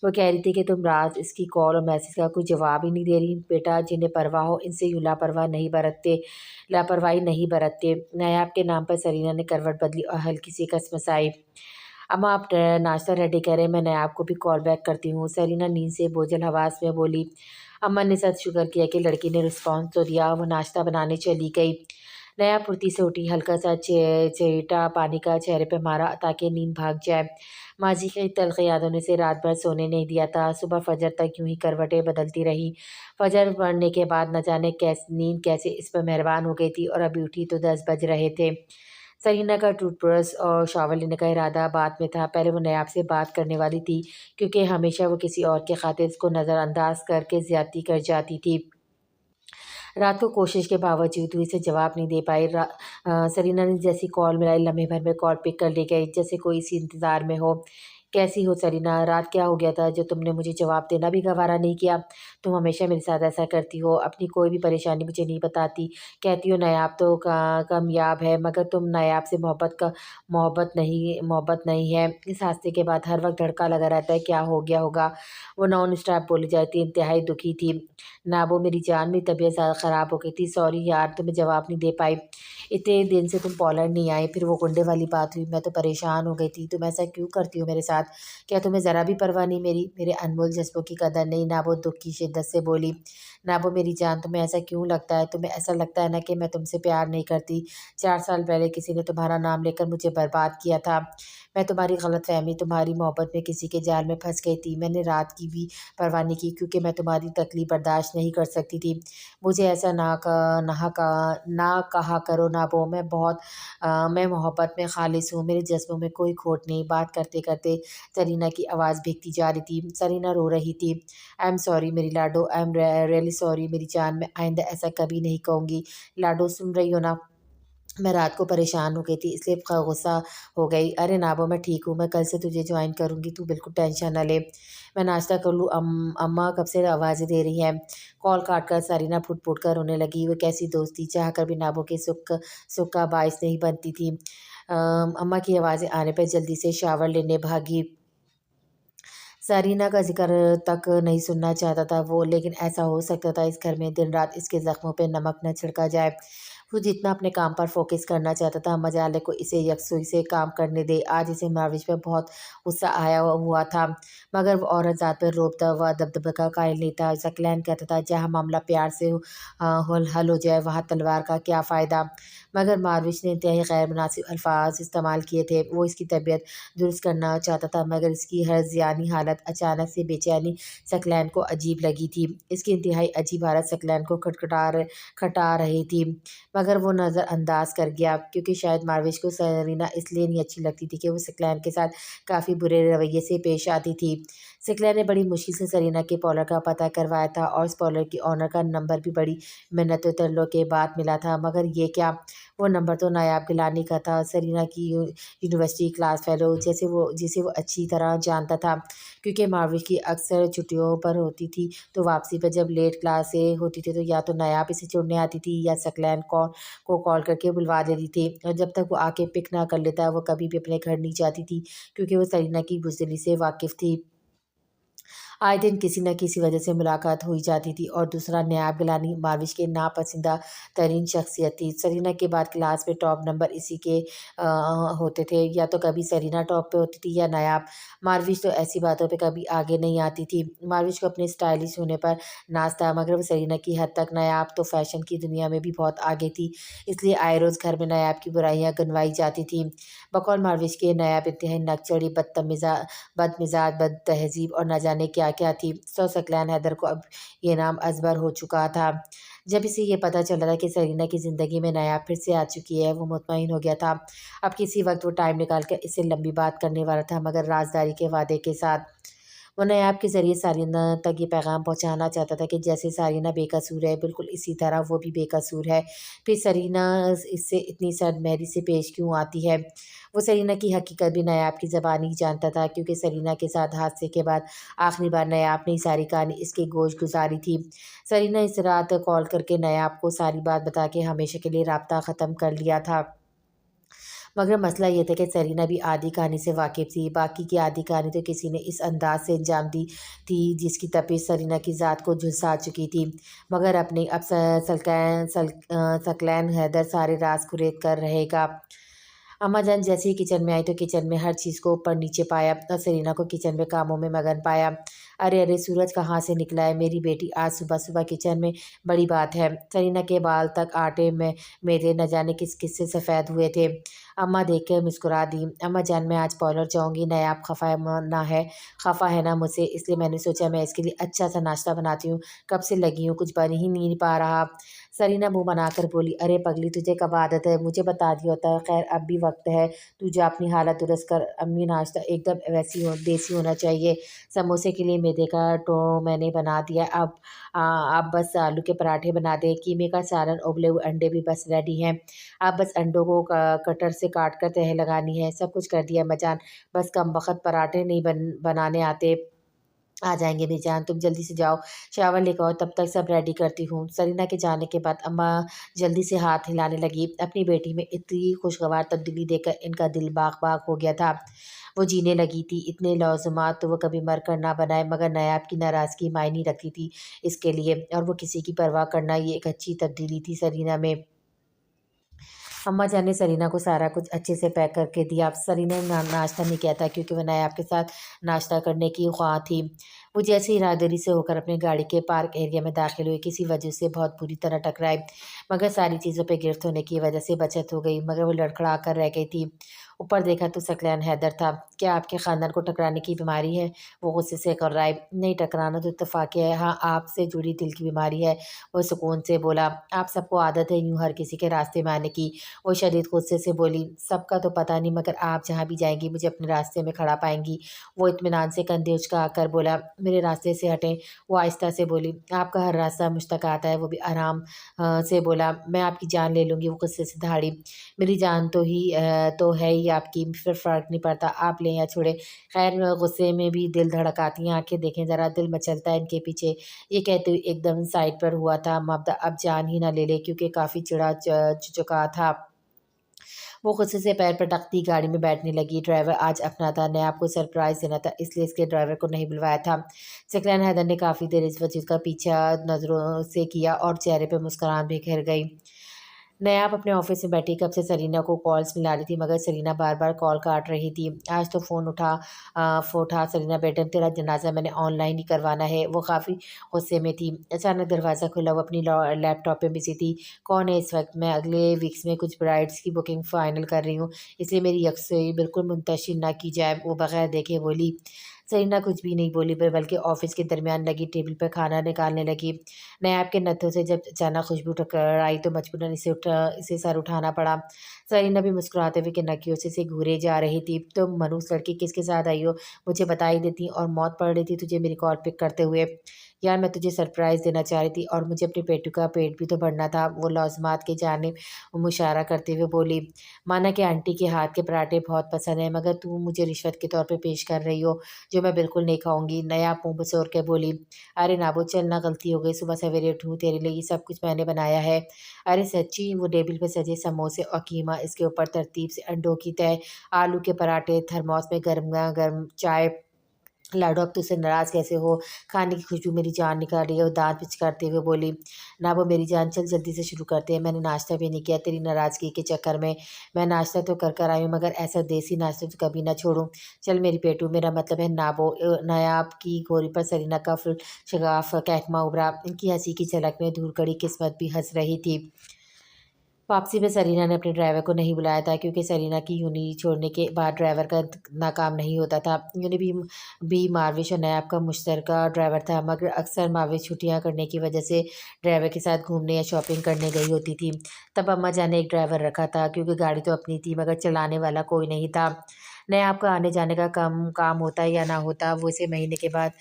वो कह रही थी कि तुम रात इसकी कॉल और मैसेज का कोई जवाब ही नहीं दे रही। बेटा, जिन्हें परवाह हो इनसे यूँ लापरवाही नहीं बरतते। नायाब के नाम पर सरीना ने करवट बदली और हल्की सी कसमसाई। अम्मा, आप नाश्ता रेडी करें, मैं नायाब को भी कॉल बैक करती हूँ। सरीना नींद से बोझल हवास में बोली। अम्मा ने सच शुक्र किया कि लड़की ने रिस्पॉन्स तो दिया। वो नाश्ता बनाने चली गई। नया फुर्ती से उठी, हल्का सा चहेटा पानी का चेहरे पे मारा ताकि नींद भाग जाए। माजी की तल्ख यादों ने इसे रात भर सोने नहीं दिया था। सुबह फजर तक यूं ही करवटें बदलती रही। फजर पड़ने के बाद न जाने नींद कैसे इस पर मेहरबान हो गई थी और अभी उठी तो 10 बज रहे थे। सरीना का टूथब्रश और शावर लेने का इरादा बाद में था। पहले वो नायाब से बात करने वाली थी क्योंकि हमेशा वो किसी और के खातिर उसको नज़रअंदाज करके ज़्यादती कर जाती थी। रात को कोशिश के बावजूद भी इसे जवाब नहीं दे पाई। सरीना ने जैसी कॉल मिलाई लम्हे भर में कॉल पिक कर ली गई जैसे कोई इसी इंतज़ार में हो कैसी हो सरीना? रात क्या हो गया था जो तुमने मुझे जवाब देना भी गवारा नहीं किया? तुम हमेशा मेरे साथ ऐसा करती हो, अपनी कोई भी परेशानी मुझे नहीं बताती। कहती हो नायाब तो कामयाब है, मगर तुम नायाब से मोहब्बत नहीं है। इस हादसे के बाद हर वक्त धड़का लगा रहता है, क्या हो गया होगा? वो नॉन स्टॉप बोली जाती, इंतहाई दुखी थी। ना वो मेरी जान, मेरी तबीयत ज़्यादा ख़राब हो गई थी, सॉरी यार तुम्हें जवाब नहीं दे पाई। इतने दिन से तुम पोलैंड नहीं आई, फिर वो गुंडे वाली बात हुई, मैं तो परेशान हो गई थी। तुम ऐसा क्यों करती हो मेरे साथ? क्या तुम्हें ज़रा भी परवाह नहीं मेरे अनमोल जज्बों की कदर नहीं? ना वो दुख की शिद्दत से बोली, ना वो मेरी जान, तुम्हें ऐसा क्यों लगता है? तुम्हें ऐसा लगता है ना कि मैं तुमसे प्यार नहीं करती? 4 साल पहले किसी ने तुम्हारा नाम लेकर मुझे बर्बाद किया था। मैं तुम्हारी गलतफहमी, तुम्हारी मोहब्बत में किसी के जाल में फंस गई थी। मैंने रात की भी परवाह नहीं की, क्योंकि मैं तुम्हारी तकलीफ बर्दाश्त नहीं कर सकती थी। मुझे ऐसा ना कहा करो ना वो, मैं मोहब्बत में खालिस हूँ, मेरे जज्बों में कोई खोट नहीं। बात करते करते सरीना की आवाज़ भीगती जा रही थी। सरीना रो रही थी। आई एम सॉरी मेरी लाडो, आई एम रियली सॉरी मेरी जान, मैं आइंदा ऐसा कभी नहीं कहूँगी। लाडो सुन रही हो ना? मैं रात को परेशान हो गई थी, इसलिए गुस्सा हो गई। अरे नाबो, मैं ठीक हूँ, मैं कल से तुझे ज्वाइन करूँगी, तू बिल्कुल टेंशन ना ले। मैं नाश्ता कर लूँ? अम्मा कब से आवाज़ें दे रही हैं। कॉल काट कर सारीना फुट फुट कर रोने लगी। वो कैसी दोस्ती चाह कर भी नाबो के सुख का बायस नहीं बनती थी। अम्मा की आवाज़ें आने पर जल्दी से शावर लेने भागी। सरीना का ज़िक्र तक नहीं सुनना चाहता था वो, लेकिन ऐसा हो सकता था इस घर में दिन रात इसके ज़ख्मों पे नमक न छिड़का जाए। वो जितना अपने काम पर फ़ोकस करना चाहता था, मजाले को इसे यकसुई से काम करने दे। आज इसे मार्विश पे बहुत गुस्सा आया हुआ था, मगर वो औरत ज़ात पर रोब व दबदबे का कायल नहीं था। ज़कलैन कहता था, जहाँ मामला प्यार से हल हो जाए, वहाँ तलवार का क्या फ़ायदा। मगर मार्विश ने इंतहाई गैर मुनासिब अल्फाज इस्तेमाल किए थे। वो इसकी तबीयत दुरुस्त करना चाहता था, मगर इसकी हर ज़ियानी हालत, अचानक से बेचैनी सकलैन को अजीब लगी थी। इसकी इंतहाई अजीब हालत सकलैन को खटा रही थी, मगर वो नज़रअंदाज कर गया, क्योंकि शायद मार्विश को सरीना इसलिए नहीं अच्छी लगती थी कि वो सकलैन के साथ काफ़ी बुरे रवैये से पेश आती थी। सकलैन ने बड़ी मुश्किल से सरीना के पॉलर का पता करवाया था, और इस पॉलर की ऑनर का नंबर भी बड़ी मिन्नतों तरलों के बाद मिला था, मगर ये क्या, वो नंबर तो नायाब गिलानी का था, सरीना की यूनिवर्सिटी क्लास फेलो जिसे वो अच्छी तरह जानता था, क्योंकि मार्विश की अक्सर छुट्टियों पर होती थी, तो वापसी पर जब लेट क्लासें होती थी तो या तो नायाब इसे छोड़ने आती थी, या सकलैन को कॉल करके बुलवा देती थी। और जब तक वो आके पिक ना कर लेता, वो कभी भी अपने घर नहीं जाती थी, क्योंकि वो सरीना की बुज़दिली से वाकिफ़ थी। आए दिन किसी न किसी वजह से मुलाकात हो ही जाती थी। और दूसरा, नायाब गिलानी मार्विश के नापसंदीदा तरीन शख्सियत थी। सरीना के बाद क्लास में टॉप नंबर इसी के होते थे, या तो कभी सरीना टॉप पे होती थी या नायाब। मार्विश तो ऐसी बातों पे कभी आगे नहीं आती थी। मार्विश को अपने स्टाइलिश होने पर नाज था, मगर वो सरीना की हद तक नायाब तो फैशन की दुनिया में भी बहुत आगे थी, इसलिए आए रोज़ घर में नायाब की बुराइयां गनवाई जाती थी। बकौल मार्विश के नायाब इंतहाई नकचड़ी, बदमिजाज, बदतहज़ीब और न जाने क्या-क्या थी। सो सकलैन हैदर को अब ये नाम अज़बर हो चुका था। जब इसे ये पता चला था कि सरीना की ज़िंदगी में नायाब फिर से आ चुकी है, वो मुतमईन हो गया था। अब किसी वक़्त वो टाइम निकाल कर इससे लंबी बात करने वाला था, मगर राज़दारी के वादे के साथ। वो नायाब के ज़रिए सारीना तक ये पैगाम पहुँचाना चाहता था कि जैसे सारीना बेकसूर है, बिल्कुल इसी तरह वो भी बेकसूर है। फिर सरीना इससे इतनी सदमहरी से पेश क्यों आती है? वो सरीना की हकीकत भी नायाब की ज़बानी ही जानता था, क्योंकि सरीना के साथ हादसे के बाद आखिरी बार नायाब ने सारी कहानी इसके गोश गुज़ारी थी। सरीना इस रात कॉल करके नायाब को सारी बात बता के हमेशा के लिए राब्ता ख़त्म कर लिया था। मगर मसला ये था कि सरीना भी आधी कहानी से वाकिफ़ थी, बाकी की आधी कहानी तो किसी ने इस अंदाज़ से अंजाम दी थी जिसकी तपिश सरीना की ज़ात को झुलसा चुकी थी। मगर अब सकलैन हैदर सारे राज़ कुरेद कर रहेगा। अम्मा जान जैसे ही किचन में आई तो किचन में हर चीज़ को ऊपर नीचे पाया, और सेलिना को किचन में कामों में मगन पाया। अरे अरे, सूरज कहाँ से निकला है मेरी बेटी? आज सुबह सुबह किचन में, बड़ी बात है। सेलिना के बाल तक आटे में मेरे न जाने किस किस से सफ़ेद हुए थे। अम्मा देख कर मुस्कुरा दी। अम्मा जान, मैं आज पार्लर जाऊँगी, नायाब खफा है ना मुझसे, इसलिए मैंने सोचा मैं इसके लिए अच्छा सा नाश्ता बनाती हूँ। कब से लगी हूँ, कुछ बन ही नहीं पा रहा। सरीना मुँह बनाकर बोली, अरे पगली, तुझे कब आदत है, मुझे बता दिया होता। खैर अब भी वक्त है, तू जा अपनी हालत दुरुस्त कर। अम्मी नाश्ता एकदम वैसी हो देसी होना चाहिए। समोसे के लिए मैदे का डो मैंने बना दिया, अब बस आलू के पराठे बना दे। कीमे का सालन, उबले हुए अंडे भी बस रेडी हैं। अब बस अंडों को कटर से काट कर तह लगानी है। सब कुछ कर दिया अम्माजान, बस कमबख्त पराठे नहीं बनाने आते। आ जाएँगे बेजान, तुम जल्दी से जाओ, शावर लेकर आओ, तब तक सब रेडी करती हूँ। सरीना के जाने के बाद अम्मा जल्दी से हाथ हिलाने लगी। अपनी बेटी में इतनी खुशगवार तब्दीली देखकर इनका दिल बाग-बाग हो गया था। वो जीने लगी थी। इतने लौज़मात तो वो कभी मर कर ना बनाए, मगर नायाब की नाराज़गी मायने रखती थी इसके लिए, और वो किसी की परवाह करना, ये एक अच्छी तब्दीली थी सरीना में। अम्मा जान ने सरीना को सारा कुछ अच्छे से पैक करके दिया। सरीना ने नाश्ता नहीं किया था क्योंकि वह नायाब के साथ नाश्ता करने की ख्वाह थी। वो जैसे ही राहदरी से होकर अपनी गाड़ी के पार्क एरिया में दाखिल हुई, किसी वजह से बहुत बुरी तरह टकराई, मगर सारी चीज़ों पे गिरफ्त होने की वजह से बचत हो गई, मगर वो लड़खड़ा कर रह गई थी। ऊपर देखा तो सकलैन हैदर था। क्या आपके ख़ानदान को टकराने की बीमारी है? वो गुस्से से कर्राए। नहीं, टकराना तो इत्तेफ़ाक़ी है, हाँ आपसे जुड़ी दिल की बीमारी है। वो सुकून से बोला। आप सबको आदत है यूँ हर किसी के रास्ते में आने की। वो शदीद गुस्से से बोली, सबका तो पता नहीं, मगर आप जहाँ भी जाएंगी मुझे अपने रास्ते में खड़ा पाएंगी। वो इत्मीनान से कंधे उचका कर बोला, मेरे रास्ते से हटें। वो आहिस्ता से बोली, आपका हर रास्ता मुझ तक आता है। वो भी आराम से बोला, मैं आपकी जान ले लूँगी। वो गुस्से से दहाड़ी, मेरी जान तो है ही आपकी, फिर फ़र्क नहीं पड़ता आप लें या छोड़ें। खैर गुस्से में भी दिल धड़काती हैं आंखें, देखें ज़रा दिल मचलता है इनके पीछे। ये कहते हुए एकदम साइड पर हुआ था मबदा, अब जान ही ना ले ले क्योंकि काफ़ी चिढ़ा चुका था। वो गुस्से से पैर पटकती गाड़ी में बैठने लगी। ड्राइवर आज अपना था, ने आपको सरप्राइज़ देना था, इसलिए इसके ड्राइवर को नहीं बुलवाया था। सकलैन हैदर ने काफ़ी देर इस वजह का पीछा नज़रों से किया और चेहरे पे मुस्कुराहट बिखेर गई। नया आप अपने ऑफिस में बैठी कब से सरीना को कॉल्स मिला रही थी, मगर सरीना बार-बार कॉल काट रही थी। आज तो फ़ोन उठा सरीना, बेटम तेरा जनाज़ा मैंने ऑनलाइन ही करवाना है। वो काफ़ी गुस्से में थी। अचानक दरवाज़ा खुला, वो अपनी लैपटॉप पे बिज़ी थी। कौन है इस वक्त? मैं अगले वीक्स में कुछ ब्राइड्स की बुकिंग फ़ाइनल कर रही हूँ, इसलिए मेरी यकसुई बिल्कुल मुंतशिर ना की जाए। वो बगैर देखे बोली। सरीना कुछ भी नहीं बोली, बल्कि ऑफिस के दरमियान लगी टेबल पर खाना निकालने लगी। नयाब के नथों से जब अचानक खुशबू टकराई आई तो मजबूरन इसे सर उठाना पड़ा। सरीना भी मुस्कुराते हुए किन्नकियों से घूरे जा रही थी। तुम मनहूस लड़की किसके साथ आई हो? मुझे बता ही देती, और मौत पड़ रही थी तुझे मेरी कॉल पिक करते हुए। यार मैं तुझे सरप्राइज़ देना चाह रही थी, और मुझे अपने पेटू का पेट भी तो भरना था। वो लौज़मात के जानिब मुशारा करते हुए बोली, माना कि आंटी के हाथ के पराठे बहुत पसंद है, मगर तू मुझे रिश्वत के तौर पे पेश कर रही हो, जो मैं बिल्कुल नहीं खाऊंगी। नया मुँह बसोर के बोली, अरे नाबो चल ना, गलती हो गई, सुबह सवेरे उठूँ तेरे लिए ये सब कुछ मैंने बनाया है। अरे सच्ची? वो टेबल पे सजे समोसे और कीमा, इसके ऊपर तरतीब से अंडों की तह, आलू के पराठे, थर्मोस में गर्म चाय। लाडो अब तुझसे नाराज़ कैसे हो? खाने की खुशबू मेरी जान निकाल रही है। वो दाँत पिचकारते हुए बोली, ना वो मेरी जान, चल जल्दी से शुरू करते हैं। मैंने नाश्ता भी नहीं किया तेरी नाराज़गी के चक्कर में। मैं नाश्ता तो कर आई हूँ, मगर ऐसा देसी नाश्ता तो कभी ना छोड़ूँ। चल मेरी पेटू, मेरा मतलब है नाबो। नायाब की गोरी पर सरीना का शगाफ कहकमा उभरा। इनकी हंसी की झलक में धूल कड़ी किस्मत भी हंस रही थी। वापसी में सरीना ने अपने ड्राइवर को नहीं बुलाया था क्योंकि सरीना की यूनी छोड़ने के बाद ड्राइवर का नाकाम नहीं होता था। यूनी भी मारविश और नयाब का मुश्तरका ड्राइवर था, मगर अक्सर मारविश छुट्टियां करने की वजह से ड्राइवर के साथ घूमने या शॉपिंग करने गई होती थी। तब अम्मा जान ने एक ड्राइवर रखा था क्योंकि गाड़ी तो अपनी थी, मगर चलाने वाला कोई नहीं था। नयाब का आने जाने का कम काम होता या ना होता, वो इसे महीने के बाद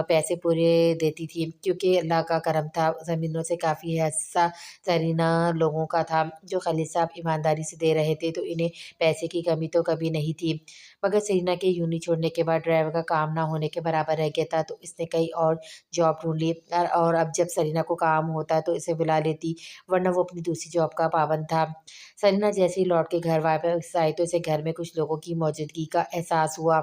पैसे पूरे देती थी क्योंकि अल्लाह का करम था। ज़मीनों से काफ़ी हिस्सा सरीना लोगों का था, जो खलील साहब ईमानदारी से दे रहे थे, तो इन्हें पैसे की कमी तो कभी नहीं थी। मगर सरीना के यूनी छोड़ने के बाद ड्राइवर का काम ना होने के बराबर रह गया था, तो इसने कई और जॉब ढूंढ ली। और अब जब सरीना को काम होता तो इसे बुला लेती, वरना वो अपनी दूसरी जॉब का पाबंद था। सरीना जैसे ही लौट के घर वापस आई तो इसे घर में कुछ लोगों की मौजूदगी का एहसास हुआ।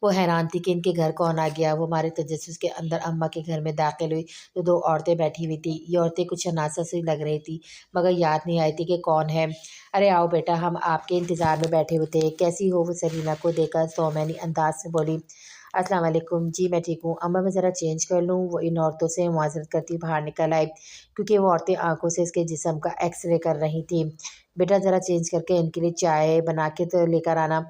वो हैरान थी कि इनके घर कौन आ गया। वो हमारे तजस्सुस के अंदर अम्मा के घर में दाखिल हुई तो दो औरतें बैठी हुई थी। ये औरतें कुछ शनासा सी लग रही थी, मगर याद नहीं आई थी कि कौन है। अरे आओ बेटा, हम आपके इंतज़ार में बैठे हुए थे। कैसी हो? वो सरीना को देखकर सौमैनी अंदाज से बोली। अस्सलाम वालेकुम। जी मैं ठीक हूँ अम्मा, मैं ज़रा चेंज कर लूँ? वो इन औरतों से मुआज़रत करती बाहर निकल आई क्योंकि वो औरतें आंखों से इसके जिस्म का एक्सरे कर रही थी। बेटा ज़रा चेंज करके इनके लिए चाय बना के तो लेकर आना।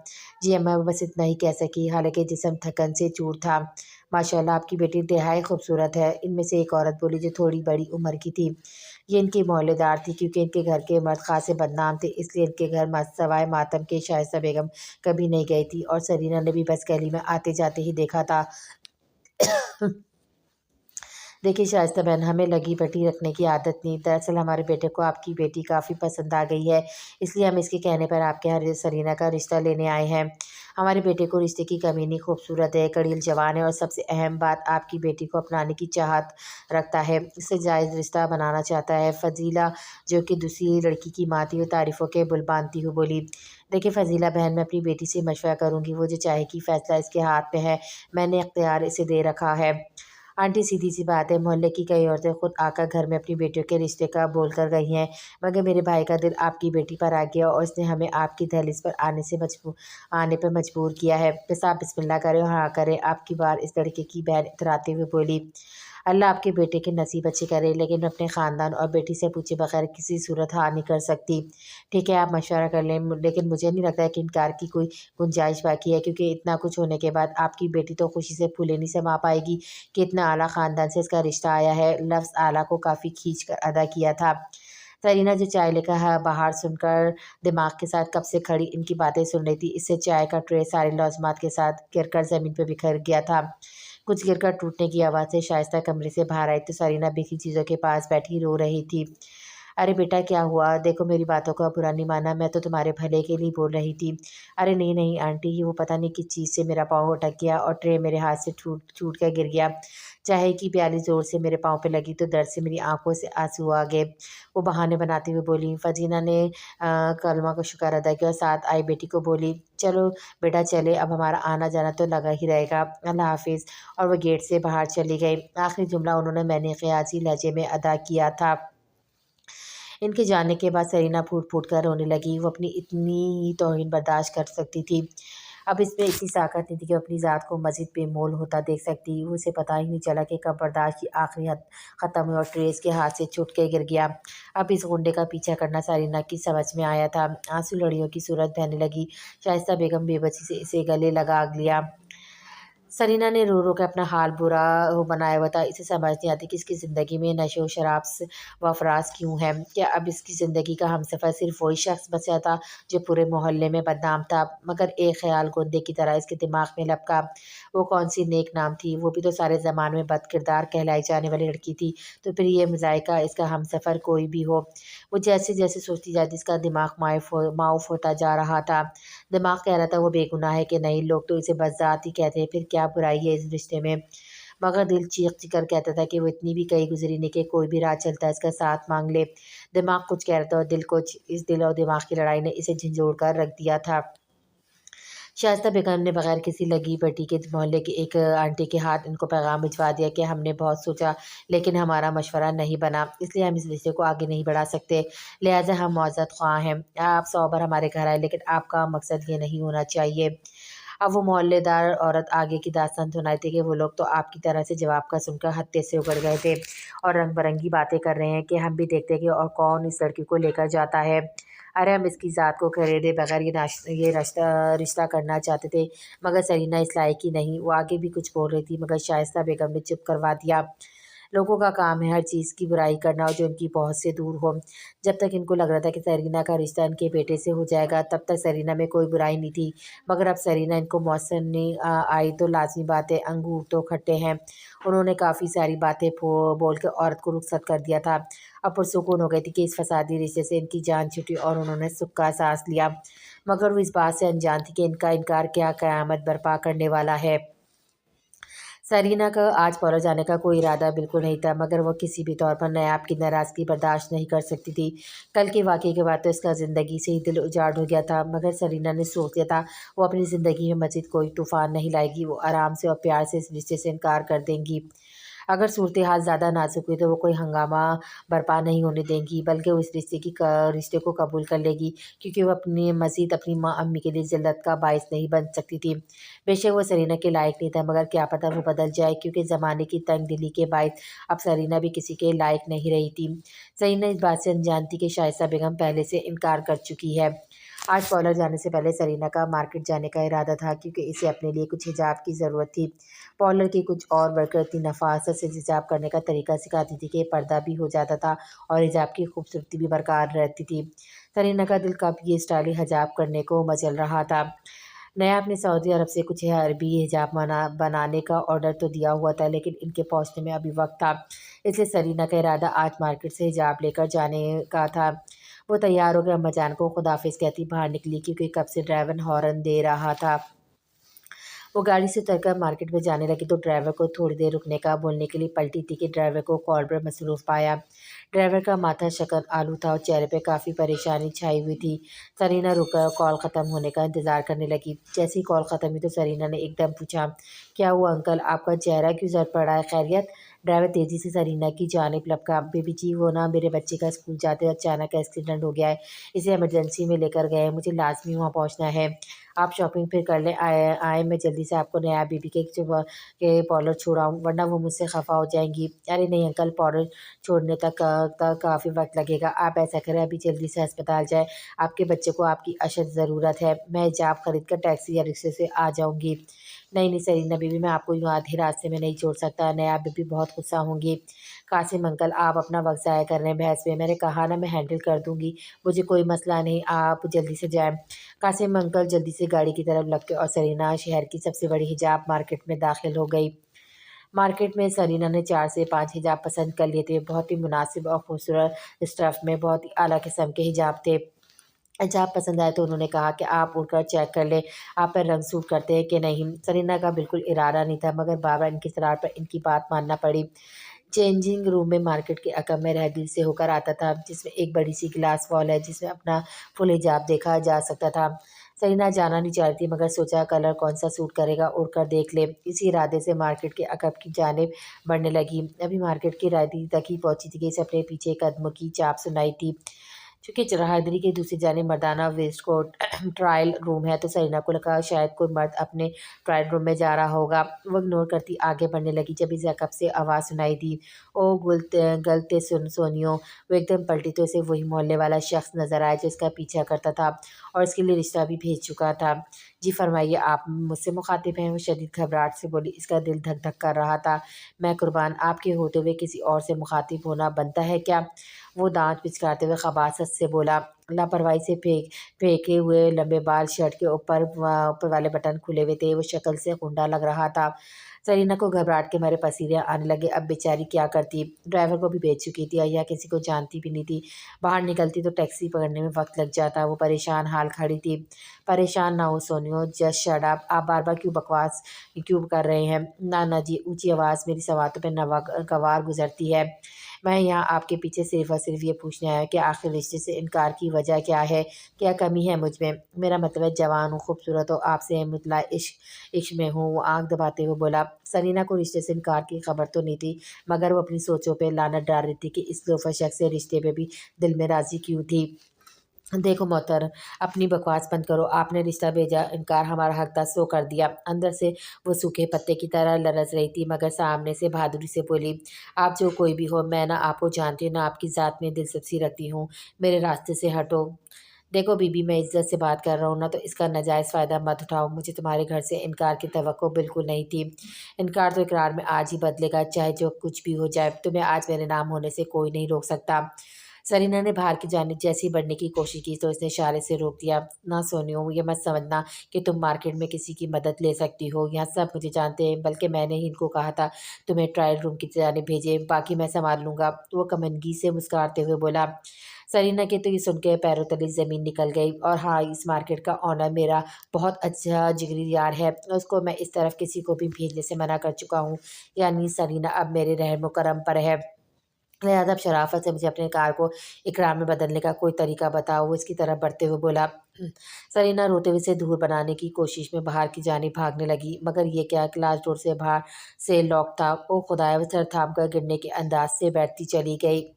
जी अम्मा, बस इतना ही कह सकी, हालांकि जिस्म थकन से चूर था। माशाल्लाह आपकी बेटी इंतहाई खूबसूरत है, इनमें से एक औरत बोली जो थोड़ी बड़ी उम्र की थी। یہ ان کی مولیدار تھی کیونکہ ان کے گھر کے مرد خاصے بدنام تھے، اس لیے ان کے گھر سوائے ماتم کے شائستہ بیگم کبھی نہیں گئی تھی، اور سرینا نے بھی بس گلی میں آتے جاتے ہی دیکھا تھا۔ دیکھیے شائستہ بہن، ہمیں لگی بٹی رکھنے کی عادت نہیں، دراصل ہمارے بیٹے کو آپ کی بیٹی کافی پسند آ گئی ہے، اس لیے ہم اس کے کہنے پر آپ کے یہاں سرینا کا رشتہ لینے آئے ہیں۔ ہمارے بیٹے کو رشتے کی کمی نہیں، خوبصورت ہے، قڑیل جوان ہے، اور سب سے اہم بات آپ کی بیٹی کو اپنانے کی چاہت رکھتا ہے، اس سے جائز رشتہ بنانا چاہتا ہے۔ فضیلہ جو کہ دوسری لڑکی کی ماں تھی وہ تعریفوں کے بل باندھتی ہوئی بولی، دیکھیے فضیلہ بہن، میں اپنی بیٹی سے مشورہ کروں گی، وہ جو چاہے گی فیصلہ اس کے ہاتھ میں ہے، میں نے اختیار اسے دے رکھا ہے۔ آنٹی سیدھی سی بات ہے، محلے کی کئی عورتیں خود آ کر گھر میں اپنی بیٹیوں کے رشتے کا بول کر گئی ہیں، مگر میرے بھائی کا دل آپ کی بیٹی پر آ گیا اور اس نے ہمیں آپ کی دہلیز پر آنے پر مجبور کیا ہے، بس آپ بسم اللہ کریں اور ہاں کریں۔ آپ کی بار اس لڑکے کی بہن اتراتے ہوئے بولی، اللہ آپ کے بیٹے کے نصیب اچھے کرے، لیکن میں اپنے خاندان اور بیٹی سے پوچھے بغیر کسی صورت ہاں نہیں کر سکتی۔ ٹھیک ہے، آپ مشورہ کر لیں، لیکن مجھے نہیں لگتا ہے کہ انکار کی کوئی گنجائش باقی ہے، کیونکہ اتنا کچھ ہونے کے بعد آپ کی بیٹی تو خوشی سے پھولے نہیں سما پائے گی کہ اتنا اعلیٰ خاندان سے اس کا رشتہ آیا ہے۔ لفظ اعلیٰ کو کافی کھینچ کر ادا کیا تھا۔ سرینا جو چائے لے کر باہر سن کر دماغ کے ساتھ کب سے کھڑی ان کی باتیں سن رہی تھی، اس سے چائے کا ٹرے سارے لوازمات کے ساتھ گر کر زمین پہ بکھر گیا تھا۔ کچھ گر کر ٹوٹنے کی آواز سے شائستہ کمرے سے باہر آئی تو سرینا بکھی چیزوں کے پاس بیٹھی رو رہی تھی۔ ارے بیٹا کیا ہوا؟ دیکھو میری باتوں کا برا نہیں مانا، میں تو تمہارے بھلے کے لیے بول رہی تھی۔ ارے نہیں نہیں آنٹی، یہ وہ پتہ نہیں کس چیز سے میرا پاؤں اٹک گیا اور ٹرے میرے ہاتھ سے چھوٹ کر گر گیا۔ چائے کی پیالی زور سے میرے پاؤں پہ لگی تو درد سے میری آنکھوں سے آنسو آ گئے، وہ بہانے بناتے ہوئے بولی۔ فضیلہ نے کلمہ کا شکر ادا کیا اور ساتھ آئی بیٹی کو بولی، چلو بیٹا چلے، اب ہمارا آنا جانا تو لگا ہی رہے گا، اللہ حافظ، اور وہ گیٹ سے باہر چلی گئی۔ آخری جملہ انہوں نے میں نے قیاسی لہجے میں ادا کیا تھا۔ ان کے جانے کے بعد سرینا پھوٹ پھوٹ کر رونے لگی، وہ اپنی اتنی ہی توہین برداشت کر سکتی تھی، اب اس میں اتنی طاقت نہیں تھی کہ اپنی ذات کو مزید بے مول ہوتا دیکھ سکتی۔ وہ اسے پتہ ہی نہیں چلا کہ کب برداشت کی آخری حد ختم ہوئی اور ٹرے اس کے ہاتھ سے چھوٹ کے گر گیا۔ اب اس غنڈے کا پیچھا کرنا سرینا کی سمجھ میں آیا تھا، آنسو لڑیوں کی صورت بہنے لگی۔ شائستہ بیگم بے بسی سے اسے گلے لگا لیا۔ سرینا نے رو رو کے اپنا حال برا بنایا ہوا تھا، اسے سمجھ نہیں آتی کہ اس کی زندگی میں نشے و شراب و افراز کیوں ہے۔ کیا اب اس کی زندگی کا ہمسفر صرف وہی شخص بچا تھا جو پورے محلے میں بدنام تھا؟ مگر ایک خیال گندے کی طرح اس کے دماغ میں لپکا، وہ کون سی نیک نام تھی، وہ بھی تو سارے زمانے میں بد کردار کہلائی جانے والی لڑکی تھی، تو پھر یہ مذائقہ اس کا ہمسفر کوئی بھی ہو۔ وہ جیسے جیسے سوچتی جاتی اس کا دماغ معاف ہوتا جا رہا تھا۔ دماغ کہہ رہا تھا وہ بے گناہ ہے کہ نہیں، لوگ تو اسے بذات ہی کہتے ہیں، پھر کیا برائی ہے اس رشتے میں؟ مگر دل چیخ چیخ کر کہتا تھا کہ وہ اتنی بھی کہیں گزری نہیں کہ کوئی بھی راہ چلتا اس کا ساتھ مانگ لے۔ دماغ کچھ کہہ رہا تھا اور دل کچھ، اس دل اور دماغ کی لڑائی نے اسے جھنجھوڑ کر رکھ دیا تھا۔ شائستہ بیگم نے بغیر کسی لگی بٹی کے محلے کی ایک آنٹی کے ہاتھ ان کو پیغام بھجوا دیا کہ ہم نے بہت سوچا لیکن ہمارا مشورہ نہیں بنا، اس لیے ہم اس رشتے کو آگے نہیں بڑھا سکتے، لہٰذا ہم معذرت خواہ ہیں۔ آپ 100 بار ہمارے گھر آئے لیکن آپ کا مقصد یہ نہیں ہونا چاہیے۔ اب وہ محلے دار عورت آگے کی داستان سنائی تھی کہ وہ لوگ تو آپ کی طرح سے جواب کا سن کر ہتے سے اگڑ گئے تھے اور رنگ برنگی باتیں کر رہے ہیں کہ ہم بھی دیکھتے کہ اور کون اس لڑکی کو لے کر جاتا ہے۔ ارے ہم اس کی ذات کو خریدے بغیر یہ رشتہ کرنا چاہتے تھے، مگر سرینا اس لائق ہی نہیں۔ وہ آگے بھی کچھ بول رہی تھی مگر شائستہ بیگم نے چپ کروا دیا۔ لوگوں کا کام ہے ہر چیز کی برائی کرنا اور جو ان کی پہنچ سے دور ہو۔ جب تک ان کو لگ رہا تھا کہ سرینا کا رشتہ ان کے بیٹے سے ہو جائے گا تب تک سرینا میں کوئی برائی نہیں تھی، مگر اب سرینا ان کو میسر نہیں آئی تو لازمی بات ہے انگور تو کھٹے ہیں۔ انہوں نے کافی ساری باتیں بول کے عورت کو رخصت کر دیا تھا، اب پرسکون ہو گئی تھی کہ اس فسادی رشتے سے ان کی جان چھوٹی اور انہوں نے سکھ کا سانس لیا، مگر وہ اس بات سے انجان تھی کہ ان کا انکار کیا قیامت برپا کرنے والا ہے۔ سرینا کا آج پارلر جانے کا کوئی ارادہ بالکل نہیں تھا، مگر وہ کسی بھی طور پر نیاب کی ناراضگی برداشت نہیں کر سکتی تھی۔ کل کے واقعے کے بعد تو اس کا زندگی سے ہی دل اجاڑ ہو گیا تھا، مگر سرینا نے سوچ لیا تھا وہ اپنی زندگی میں مزید کوئی طوفان نہیں لائے گی، وہ آرام سے اور پیار سے اس رشتے سے انکار کر دیں گی۔ اگر صورتحال زیادہ نازک ہوئی تو وہ کوئی ہنگامہ برپا نہیں ہونے دیں گی، بلکہ وہ اس رشتے کو قبول کر لے گی، کیونکہ وہ مزید اپنی ماں امی کے لیے ذلت کا باعث نہیں بن سکتی تھی۔ بے شک وہ سرینا کے لائق نہیں تھا، مگر کیا پتہ وہ بدل جائے، کیونکہ زمانے کی تنگ دلی کے باعث اب سرینا بھی کسی کے لائق نہیں رہی تھی۔ سرینا اس بات سے انجان تھی کہ شائستہ بیگم پہلے سے انکار کر چکی ہے۔ آج پارلر جانے سے پہلے سرینا کا مارکیٹ جانے کا ارادہ تھا کیونکہ اسے اپنے لیے کچھ حجاب کی ضرورت تھی۔ پارلر کی کچھ اور ورکر اتنی نفاست سے حجاب کرنے کا طریقہ سکھاتی تھی کہ پردہ بھی ہو جاتا تھا اور حجاب کی خوبصورتی بھی برقرار رہتی تھی۔ سرینا کا دل کب یہ اسٹائلش حجاب کرنے کو مچل رہا تھا۔ نیب نے سعودی عرب سے کچھ عربی حجاب بنانے کا آرڈر تو دیا ہوا تھا، لیکن ان کے پہنچنے میں ابھی وقت تھا، اس لیے سرینا کا ارادہ آج مارکیٹ سے حجاب لے کر جانے کا تھا۔ وہ تیار ہو کے اماں جان کو خداحافظ کہتی باہر نکلی کیونکہ کب سے ڈرائیور ہارن دے رہا تھا۔ وہ گاڑی سے اتر کر مارکیٹ میں جانے لگی تو ڈرائیور کو تھوڑی دیر رکنے کا بولنے کے لیے پلٹی تھی کہ ڈرائیور کو کال پر مصروف پایا۔ ڈرائیور کا ماتھا شکن آلو تھا اور چہرے پہ کافی پریشانی چھائی ہوئی تھی۔ سرینا رک کر کال ختم ہونے کا انتظار کرنے لگی۔ جیسے ہی کال ختم ہوئی تو سرینا نے ایک دم پوچھا، کیا ہوا انکل، آپ کا چہرہ کیوں زرد پڑ رہا ہے، خیریت؟ ڈرائیور تیزی سے سرینا کی جانب لپکا۔ بیبی جی وہ نا میرے بچے کا اسکول جاتے اچانک ایکسیڈنٹ ہو گیا ہے، اسے ایمرجنسی میں لے کر گئے ہیں، مجھے لازمی وہاں پہنچنا ہے۔ آپ شاپنگ پھر کر لیں، آئے میں جلدی سے آپ کو نیا بیبی کے پارلر چھوڑاؤں ورنہ وہ مجھ سے خفا ہو جائیں گی۔ ارے نہیں انکل، پارلر چھوڑنے تک کافی وقت لگے گا، آپ ایسا کریں ابھی جلدی سے ہسپتال جائیں، آپ کے بچے کو آپ کی اشد ضرورت ہے، میں حجاب خرید کر ٹیکسی یا رکشے سے آ جاؤں گی۔ نہیں سرینا بیبی، میں آپ کو یوں آدھے راستے میں نہیں چھوڑ سکتا، نیا بیبی بہت غصہ ہوں گی۔ قاسم انکل آپ اپنا وقت ضائع کر رہے ہیں بحث میں نے کہا نا میں ہینڈل کر دوں گی، مجھے کوئی مسئلہ نہیں، آپ جلدی سے جائیں۔ قاسم انکل جلدی سے گاڑی کی طرف لپکے اور سرینا شہر کی سب سے بڑی حجاب مارکیٹ میں داخل ہو گئی۔ مارکیٹ میں سرینا نے 4 سے 5 حجاب پسند کر لیے تھے، بہت ہی مناسب اور خوبصورت اسٹف میں بہت ہی اعلیٰ قسم کے حجاب تھے۔ حجاب پسند آئے تو انہوں نے کہا کہ آپ اڑ کر چیک کر لیں آپ پر رنگ سوٹ کرتے ہیں کہ نہیں۔ سرینا کا بالکل ارادہ نہیں تھا مگر بار بار ان کی اصرار پر ان کی بات ماننا پڑی۔ چینجنگ روم میں مارکیٹ کے عقب میں رہدل سے ہو کر آتا تھا جس میں ایک بڑی سی گلاس وال ہے جس میں اپنا فل حجاب دیکھا جا سکتا تھا۔ سرینا جانا نہیں چاہتی مگر سوچا کلر کون سا سوٹ کرے گا، اڑ کر دیکھ لے، اسی ارادے سے مارکیٹ کے عقب کی جانب بڑھنے لگی۔ ابھی مارکیٹ کی راہداری تک ہی پہنچی تھی کہ اسے اپنے پیچھے قدموں کی چاپ سنائی تھی۔ چونکہ راہداری کے دوسری جانب مردانہ ویسٹ کوٹ ٹرائل روم ہے تو سرینا کو لگا شاید کوئی مرد اپنے ٹرائل روم میں جا رہا ہوگا۔ وہ اگنور کرتی آگے بڑھنے لگی جب اسے عقب سے آواز سنائی دی، او گلتے سونیوں۔ وہ ایک دم پلٹی تو اسے وہی محلے والا شخص نظر آیا جو اس کا پیچھا کرتا تھا اور اس کے لیے رشتہ بھی بھیج چکا تھا۔ جی فرمائیے، آپ مجھ سے مخاطب ہیں؟ وہ شدید گھبراہٹ سے بولی، اس کا دل دھک دھک کر رہا تھا۔ میں قربان، آپ کے ہوتے ہوئے کسی اور سے مخاطب ہونا بنتا ہے کیا؟ وہ دانت پچکارتے ہوئے خباثت سے بولا۔ لاپرواہی سے پھینکے ہوئے لمبے بال شرٹ کے اوپر والے بٹن کھلے ہوئے تھے، وہ شکل سے غنڈہ لگ رہا تھا۔ سرینا کو گھبراہٹ کے مارے پسینے آنے لگے، اب بیچاری کیا کرتی، ڈرائیور کو بھی بھیج چکی تھی یا کسی کو جانتی بھی نہیں تھی، باہر نکلتی تو ٹیکسی پکڑنے میں وقت لگ جاتا۔ وہ پریشان حال کھڑی تھی۔ پریشان نہ ہو سونیو، جسٹ شٹ اپ، آپ بار بار کیوں بکواس کیوں کر رہے ہیں؟ نانا جی، اونچی آواز میری سواتوں پہ ناگوار گزرتی ہے، میں یہاں آپ کے پیچھے صرف اور صرف یہ پوچھنے آیا کہ آخر رشتے سے انکار کی وجہ کیا ہے، کیا کمی ہے مجھ میں؟ میرا مطلب ہے جوان ہوں، خوبصورت ہوں، آپ سے مطلع عشق میں ہوں۔ وہ آنکھ دباتے ہوئے بولا۔ سرینا کو رشتے سے انکار کی خبر تو نہیں تھی مگر وہ اپنی سوچوں پہ لعنت ڈال رہی تھی کہ اس لوفر شخص سے رشتے پہ بھی دل میں راضی کیوں تھی۔ دیکھو محترم، اپنی بکواس بند کرو، آپ نے رشتہ بھیجا، انکار ہمارا حق تھا سو کر دیا۔ اندر سے وہ سوکھے پتے کی طرح لرز رہی تھی مگر سامنے سے بہادری سے بولی، آپ جو کوئی بھی ہو، میں نہ آپ کو جانتی ہوں نہ آپ کی ذات میں دلچسپی رکھتی ہوں، میرے راستے سے ہٹو۔ دیکھو بی بی، میں عزت سے بات کر رہا ہوں نا، تو اس کا ناجائز فائدہ مت اٹھاؤ، مجھے تمہارے گھر سے انکار کی توقع بالکل نہیں تھی۔ انکار تو اقرار میں آج ہی بدلے گا، چاہے جو کچھ بھی ہو جائے، تمہیں آج میرے نام ہونے سے کوئی نہیں روک سکتا۔ سرینا نے باہر کی جانب جیسی بڑھنے کی کوشش کی تو اس نے اشارے سے روک دیا۔ نہ سونیو، یہ مت سمجھنا کہ تم مارکیٹ میں کسی کی مدد لے سکتی ہو، یہاں سب مجھے جانتے ہیں، بلکہ میں نے ہی ان کو کہا تھا تمہیں ٹرائل روم کی جانب بھیجے، باقی میں سنبھال لوں گا۔ وہ کمنگی سے مسکراتے ہوئے بولا۔ سرینا کے تو یہ سن کے پیروں تلے زمین نکل گئی، اور ہاں، اس مارکیٹ کا آنر میرا بہت اچھا جگری یار ہے، اس کو میں اس طرف کسی کو بھی بھیجنے سے منع کر چکا ہوں، یعنی سرینا اب میرے رحم و کرم پر ہے، لہٰذا اب شرافت سے مجھے اپنے کار کو اقرار میں بدلنے کا کوئی طریقہ بتاؤ۔ وہ اس کی طرف بڑھتے ہوئے بولا۔ سرینا روتے ہوئے اسے دور بنانے کی کوشش میں باہر کی جانب بھاگنے لگی مگر یہ کیا، کلاس ڈور سے باہر سے لاک تھا۔ او خدایا، وہ سر تھام کر گرنے کے انداز سے بیٹھتی چلی گئی۔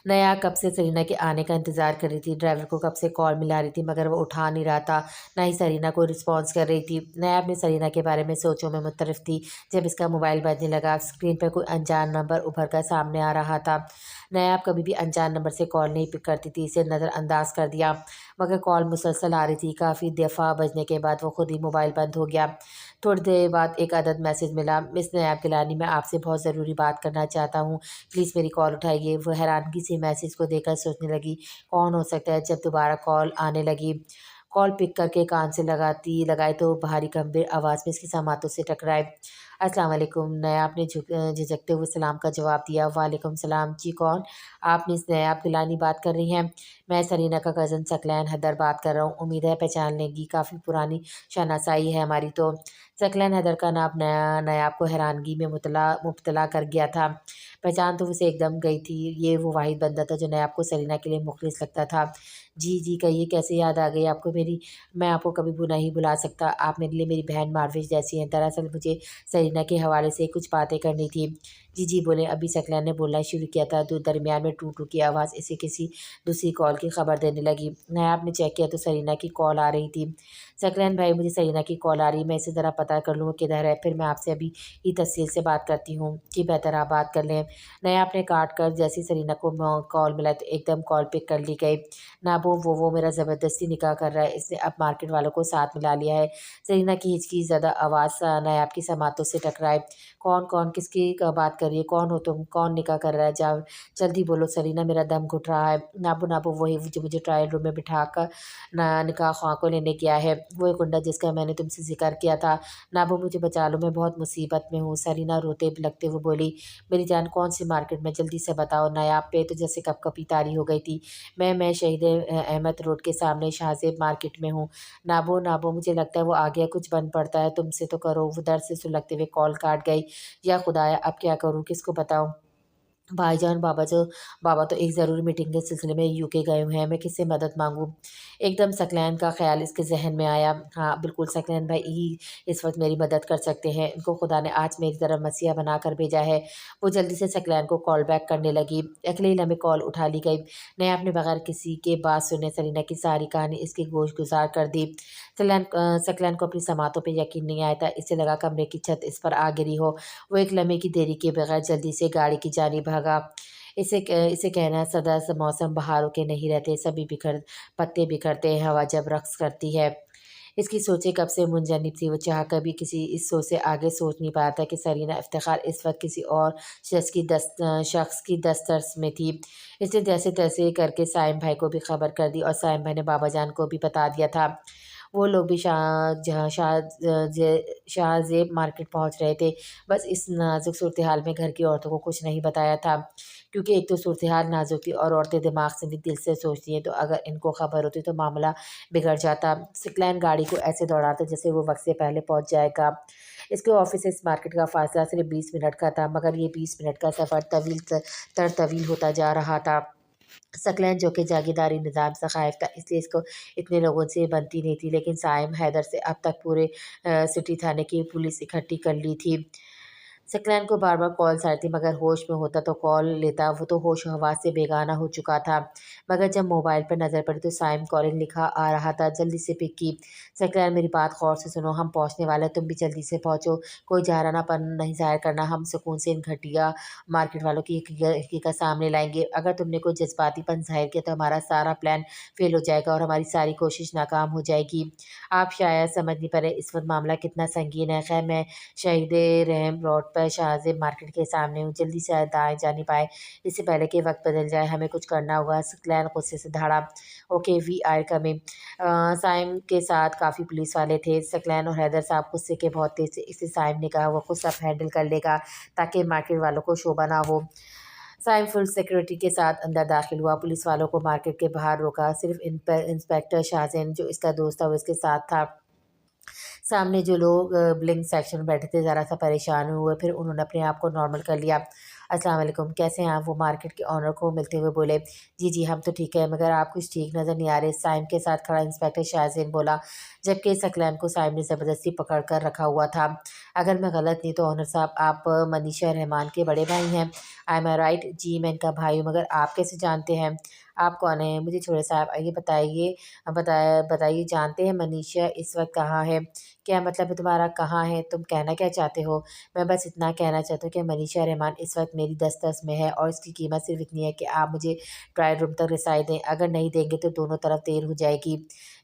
نیا کب سے سرینا کے آنے کا انتظار کر رہی تھی، ڈرائیور کو کب سے کال ملا رہی تھی مگر وہ اٹھا نہیں رہا تھا، نہ ہی سرینا کو رسپانس کر رہی تھی۔ نیا اپنی سرینا کے بارے میں سوچوں میں مترف تھی جب اس کا موبائل بجنے لگا۔ اسکرین پر کوئی انجان نمبر ابھر کر سامنے آ رہا تھا۔ نیاب کبھی بھی انجان نمبر سے کال نہیں پک کرتی تھی، اسے نظر انداز کر دیا مگر کال مسلسل آ رہی تھی۔ کافی دفعہ بجنے کے بعد وہ خود ہی موبائل بند ہو گیا۔ تھوڑی دیر بعد ایک عدد میسج ملا، مس نیاب گیلانی، میں آپ سے بہت ضروری بات کرنا چاہتا ہوں، پلیز میری کال اٹھائیے۔ وہ حیرانگی سے میسج کو دیکھ کر سوچنے لگی کون ہو سکتا ہے۔ جب دوبارہ کال آنے لگی، کال پک کر کے کان سے لگائی تو بھاری گمبھیر آواز میں اس کی سماعتوں سے ٹکرائے۔ السلام علیکم۔ نیاب نے جھجکتے ہوئے سلام کا جواب دیا۔ وعلیکم السلام، جی کون؟ آپ مس نیاب گیلانی بات کر رہی ہیں؟ میں سرینا کا کزن ثقلین حیدر بات کر رہا ہوں، امید ہے پہچان لیں گی، کافی پرانی شناسائی ہے ہماری تو۔ ثقلین حیدر کا نام نیاب کو حیرانگی میں مبتلا کر گیا تھا۔ پہچان تو اسے ایک دم گئی تھی، یہ وہ واحد بندہ تھا جو نیاب کو سرینا کے لیے مخلص لگتا تھا۔ جی جی کہیے، کیسے یاد آ گئی آپ کو میری؟ میں آپ کو کبھی نہیں بھلا سکتا، آپ میرے لیے میری بہن مارویش جیسی ہیں۔ دراصل مجھے سرینا کے حوالے سے کچھ باتیں کرنی تھی۔ جی جی بولیں۔ ابھی ثقلین نے بولنا شروع کیا تھا تو درمیان میں ٹو ٹو کی آواز اسے کسی دوسری کال کی خبر دینے لگی۔ نیاب نے چیک کیا تو سرینا کی کال آ رہی تھی۔ ثقلین بھائی، مجھے سرینا کی کال آ رہی ہے، میں اسے ذرا پتہ کر لوں وہ کدھر ہے، پھر میں آپ سے ابھی ہی تفصیل سے بات کرتی ہوں۔ جی بہتر، آپ بات کر لیں۔ نیاب نے کاٹ کر جیسی سرینا کو کال ملا تو ایک دم کال پک کر لی گئی۔ نابو وہ میرا زبردستی نکاح کر رہا ہے، اس نے اب مارکیٹ والوں کو ساتھ ملا لیا ہے۔ سرینا کی ہچکی زدہ آواز نیاب کی سماعتوں سے ٹکرائے۔ کون کس کی بات کر رہی ہے؟ کون ہو تم؟ کون نکاح کر رہا ہے؟ جلدی بولو سرینا، میرا دم گھٹ رہا ہے۔ نابو وہی جو مجھے ٹرائل روم میں بٹھا کر نکاح خواہ کو لینے گیا ہے، وہ گنڈا جس کا میں نے تم سے ذکر کیا تھا۔ نابو مجھے بچا لو، میں بہت مصیبت میں ہوں۔ سرینا روتے لگتے ہوئے بولی، میری جان کون سی مارکیٹ میں؟ جلدی سے بتاؤ۔ نیاب پہ تو جیسے کپ کپی طاری ہو گئی تھی۔ میں شہید احمد روڈ کے سامنے شاہ زیب مارکیٹ میں ہوں۔ نابو مجھے لگتا ہے وہ آگے کچھ بن پڑتا ہے، تم سے تو کرو۔ وہ در سے سلگتے ہوئے کال کاٹ گئی۔ یا خدایا، اب کیا کروں، کس کو بتاؤں؟ بھائی جان، بابا تو ایک ضروری میٹنگ کے سلسلے میں UK گئے ہوئے ہیں، میں کس سے مدد مانگوں؟ ایک دم ثقلین کا خیال اس کے ذہن میں آیا۔ ہاں بالکل، ثقلین بھائی ہی اس وقت میری مدد کر سکتے ہیں، ان کو خدا نے آج میری طرف مسیحا بنا کر بھیجا ہے۔ وہ جلدی سے ثقلین کو کال بیک کرنے لگی۔ اگلے ہی لمحے کال اٹھا لی گئی۔ نیاب نے بغیر کسی کے بات سنے سرینا کی ساری کہانی اس کی گوش گزار کر دی۔ ثقلین کو اپنی سماعتوں پہ یقین نہیں آیا تھا، اسے لگا کمرے کی چھت اس پر آ گری ہو۔ وہ ایک لمحے کی دیری کے بغیر جلدی سے گاڑی کی جانب بھاگا۔ اسے کہنا سدا موسم بہاروں کے نہیں رہتے، سبھی پتے بکھرتے ہیں، ہوا جب رقص کرتی ہے۔ اس کی سوچیں کب سے منجمد تھی، وہ چاہ کبھی کسی اس سوچ سے آگے سوچ نہیں پایا تھا کہ سرینا افتخار اس وقت کسی اور شخص کی دسترس میں تھی۔ اس نے جیسے تیسے کر کے سائم بھائی کو بھی خبر کر دی اور سائم بھائی نے بابا جان کو بھی بتا دیا تھا۔ وہ لوگ بھی شاہ زیب مارکیٹ پہنچ رہے تھے، بس اس نازک صورتحال میں گھر کی عورتوں کو کچھ نہیں بتایا تھا، کیونکہ ایک تو صورتحال نازک تھی اور عورتیں دماغ سے نہیں دل سے سوچتی ہیں، تو اگر ان کو خبر ہوتی تو معاملہ بگڑ جاتا۔ ثقلین گاڑی کو ایسے دوڑاتا جیسے وہ وقت سے پہلے پہنچ جائے گا۔ اس کے آفس سے اس مارکیٹ کا فاصلہ صرف 20 منٹ کا تھا، مگر یہ 20 منٹ کا سفر طویل ہوتا جا رہا تھا۔ ثقلین جو کہ جاگیرداری نظام سے خائف تھا، اس لیے اس کو اتنے لوگوں سے بنتی نہیں تھی، لیکن سائم حیدر سے اب تک پورے سٹی تھانے کی پولیس اکٹھی کر لی تھی۔ ثقلین کو بار بار کالز آئی تھی مگر ہوش میں ہوتا تو کال لیتا، وہ تو ہوش و حواس سے بیگانہ ہو چکا تھا۔ مگر جب موبائل پر نظر پڑی تو سائم کالنگ لکھا آ رہا تھا۔ جلدی سے پک کی۔ ثقلین، میری بات غور سے سنو، ہم پہنچنے والے ہیں، تم بھی جلدی سے پہنچو، کوئی جھارانا پن نہیں ظاہر کرنا، ہم سکون سے ان گھٹیا مارکیٹ والوں کی حقیقت سامنے لائیں گے۔ اگر تم نے کوئی جذباتی پن ظاہر کیا تو ہمارا سارا پلان فیل ہو جائے گا اور ہماری ساری کوشش ناکام ہو جائے گی۔ آپ شاید سمجھ نہیں پا رہے اس وقت معاملہ کتنا سنگین ہے۔ خیر، میں شہید رحم روڈ پر شاہ زیب مارکیٹ کے سامنے ہوں، جلدی سے دائیں جانب آئے، اس سے پہلے کہ وقت بدل جائے، ہمیں کچھ کرنا ہوگا۔ ثقلین غصے سے دھاڑا۔ Okay, we are coming. Saim کے ساتھ کافی پولیس والے تھے۔ ثقلین اور حیدر صاحب غصے کے بہت تیز تھے، اس لیے سائم نے کہا وہ خود سب ہینڈل کر لے گا تاکہ مارکیٹ والوں کو شوبہ نہ ہو۔ سائم فل سیکورٹی کے ساتھ اندر داخل ہوا، پولیس والوں کو مارکیٹ کے باہر روکا، صرف انسپکٹر شاہزین جو اس کا دوست تھا وہ اس کے ساتھ تھا۔ سامنے جو لوگ بلنگ سیکشن میں بیٹھے تھے ذرا سا پریشان ہوئے، پھر انہوں نے اپنے آپ کو نارمل کر لیا۔ अस्सलाम वालेकुम, कैसे हैं आप? वो मार्केट के ऑनर को मिलते हुए बोले, जी जी हम तो ठीक है, मगर आप कुछ ठीक नज़र नहीं आ रहे। साइम के साथ खड़ा इंस्पेक्टर शाहज़ैन बोला, जबकि सकलैन को साइम ने ज़बरदस्ती पकड़ कर रखा हुआ था। अगर मैं गलत नहीं तो ऑनर साहब आप मनीषा रहमान के बड़े भाई हैं। I am I right? जी मैं इनका भाई हूँ, मगर आप कैसे जानते हैं? आप कौन हैं? मुझे छोड़े साहब, ये बताइए, बताइए जानते हैं मनीषा इस वक्त कहाँ है? क्या मतलब है तुम्हारा, कहाँ है? तुम कहना क्या चाहते हो? मैं बस इतना कहना चाहता हूँ कि मनीषा रहमान इस वक्त मेरी दस्तरस में है और इसकी कीमत सिर्फ इतनी है कि आप मुझे ट्रायल रूम तक रिसाई दें। अगर नहीं देंगे तो दोनों तरफ देर हो जाएगी।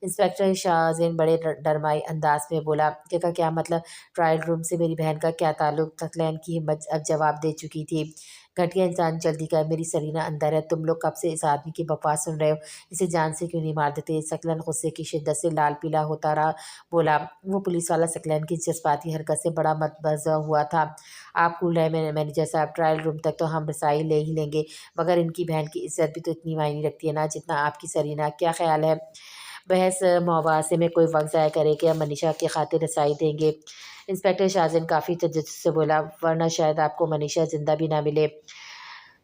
इंस्पेक्टर शाहजेन बड़े डरमाई अंदाज में बोला, क्या मतलब? ट्रायल रूम से मेरी बहन का क्या ताल्लुक? थकलैन की हिम्मत अब जवाब दे चुकी थी। घटिया इंसान, जल्दी कर, मेरी सरीना अंदर है। तुम लोग कब से इस आदमी की बकवास सुन रहे हो? इसे जान से क्यों नहीं मार देते? सकलन गुस्से की शिद्दत से लाल पीला होता रहा। बोला, वो पुलिस वाला सकलैन की जज्बाती हरकत से बड़ा मतबज़्ज़ हुआ था। आप कूल रहे मैनेजर साहब, ट्रायल रूम तक तो हम रसाई ले ही लेंगे, मगर इनकी बहन की इज्जत भी तो इतनी मायने रखती है ना जितना आपकी सरीना। क्या ख्याल है बहस मुबासे में कोई वक्त ज़ाया करे कि हम मनीषा की खातिर रसाई देंगे? इंस्पेक्टर शाहजन काफ़ी तजद्दुद से बोला, वरना शायद आपको मनीषा ज़िंदा भी ना मिले।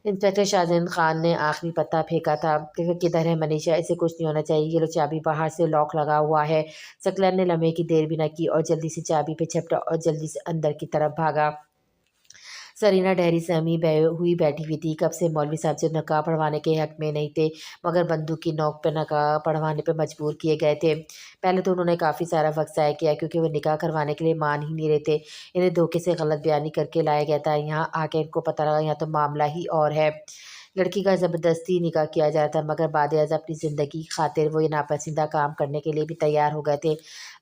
इंस्पेक्टर शाहजहान खान ने आखिरी पत्ता फेंका था कि किधर है मनीषा? इसे कुछ नहीं होना चाहिए। ये लो चाबी, बाहर से लॉक लगा हुआ है। सकलन ने लम्हे की देर भी न की और जल्दी से चाबी पे झपटा और जल्दी से अंदर की तरफ भागा। सरीना डहरी सहमी हुई बैठी हुई थी। कब से मौलवी साहब जो नकाब पढ़वाने के हक में नहीं थे, मगर बंदूक की नोक पे नकाब पढ़वाने पे मजबूर किए गए थे। पहले तो उन्होंने काफ़ी सारा वक्त ज़ाया किया क्योंकि वो निकाह करवाने के लिए मान ही नहीं रहे थे। इन्हें धोखे से गलत बयानी करके लाया गया था। यहाँ आके इनको पता लगा यहाँ तो मामला ही और है। लड़की का ज़बरदस्ती निकाह किया जा रहा था, मगर बाद-ए-अज़ अपनी ज़िंदगी की खातिर वो ये नापसंदीदा काम करने के लिए भी तैयार हो गए थे।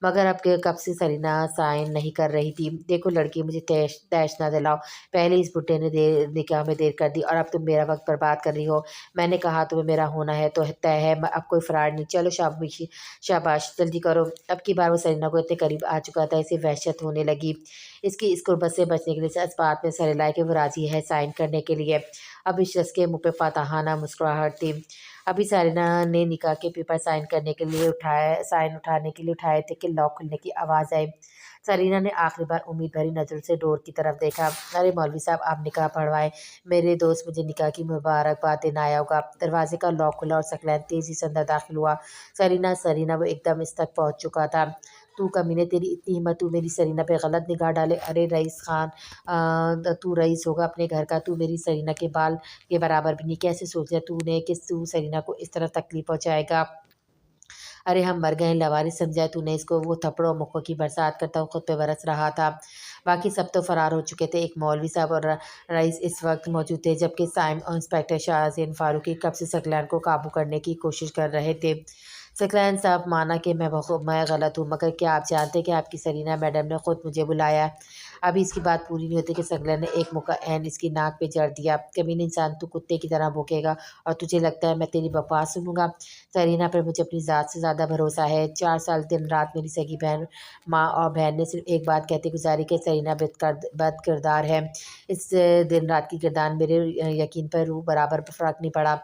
मगर अब के कब से सरीना साइन नहीं कर रही थी। देखो लड़की, मुझे तैश तैश ना दिलाओ। पहले इस बुड्ढे ने निकाह में देर कर दी और अब तुम मेरा वक्त बर्बाद कर रही हो। मैंने कहा तुम्हें मेरा होना है तो तय है, अब कोई फ़राड नहीं। चलो शाबाशी, शाबाश, जल्दी करो। अब की बार वो सरीना को इतने करीब आ चुका था, इसे वहशत होने लगी। इसकी इस गुर्बत से बचने के लिए इस बात में सर हिलाए कि वो राज़ी है साइन करने के लिए। अब इस शख्स के मुँह पे फातहाना मुस्कुराहट थी। अभी सारिना ने निकाह के पेपर साइन उठाने के लिए उठाए थे कि लॉक खुलने की आवाज़ आई। सरीना ने आखिरी बार उम्मीद भरी नज़र से डोर की तरफ देखा। अरे मौलवी साहब, आप निकाह पढ़वाएं। मेरे दोस्त मुझे निकाह की मुबारकबाद देने आया होगा। दरवाजे का लॉक खुला और सकलैन तेज़ी से अंदर दाखिल हुआ। सरीना सरीना वो एकदम इस तक पहुँच चुका था। तू कमीने, तेरी इतनी हिम्मत, तू मेरी सरीना पे गलत निगाह डाले? अरे रईस खान, तू रईस होगा अपने घर का, तू मेरी सरीना के बाल के बराबर भी नहीं। कैसे सोच लिया तूने कि तू सरीना को इस तरह तकलीफ पहुँचाएगा? अरे हम मर गए, लवारिस समझा तूने इसको? वो थप्पड़ों मुक्कों की बरसात करता हुआ खुद पे बरस रहा था। बाकी सब तो फरार हो चुके थे। एक मौलवी साहब और रईस इस वक्त मौजूद थे, जबकि साइम और इंस्पेक्टर शाहज़ैन फारूकी कब से सकलैन को काबू करने की कोशिश कर रहे थे। सकलैन साहब, माना कि मैं गलत हूँ, मगर क्या आप जानते हैं कि आपकी सरीना मैडम ने खुद मुझे बुलाया? अभी इसकी बात पूरी नहीं होती कि सकलैन ने एक मुक्का ऐन इसकी नाक पे जड़ दिया। कमीने इंसान, तू कुत्ते की तरह भौंकेगा और तुझे लगता है मैं तेरी बकवास सुनूंगा? सरीना पर मुझे अपनी ज़ात से ज़्यादा भरोसा है। 4 साल दिन रात मेरी सगी बहन, माँ और बहन ने सिर्फ एक बात कहती गुजारी कि सरीना बद किरदार है। इस दिन रात की किरदार मेरे यकीन पर रूह बराबर फ़र्क नहीं पड़ा।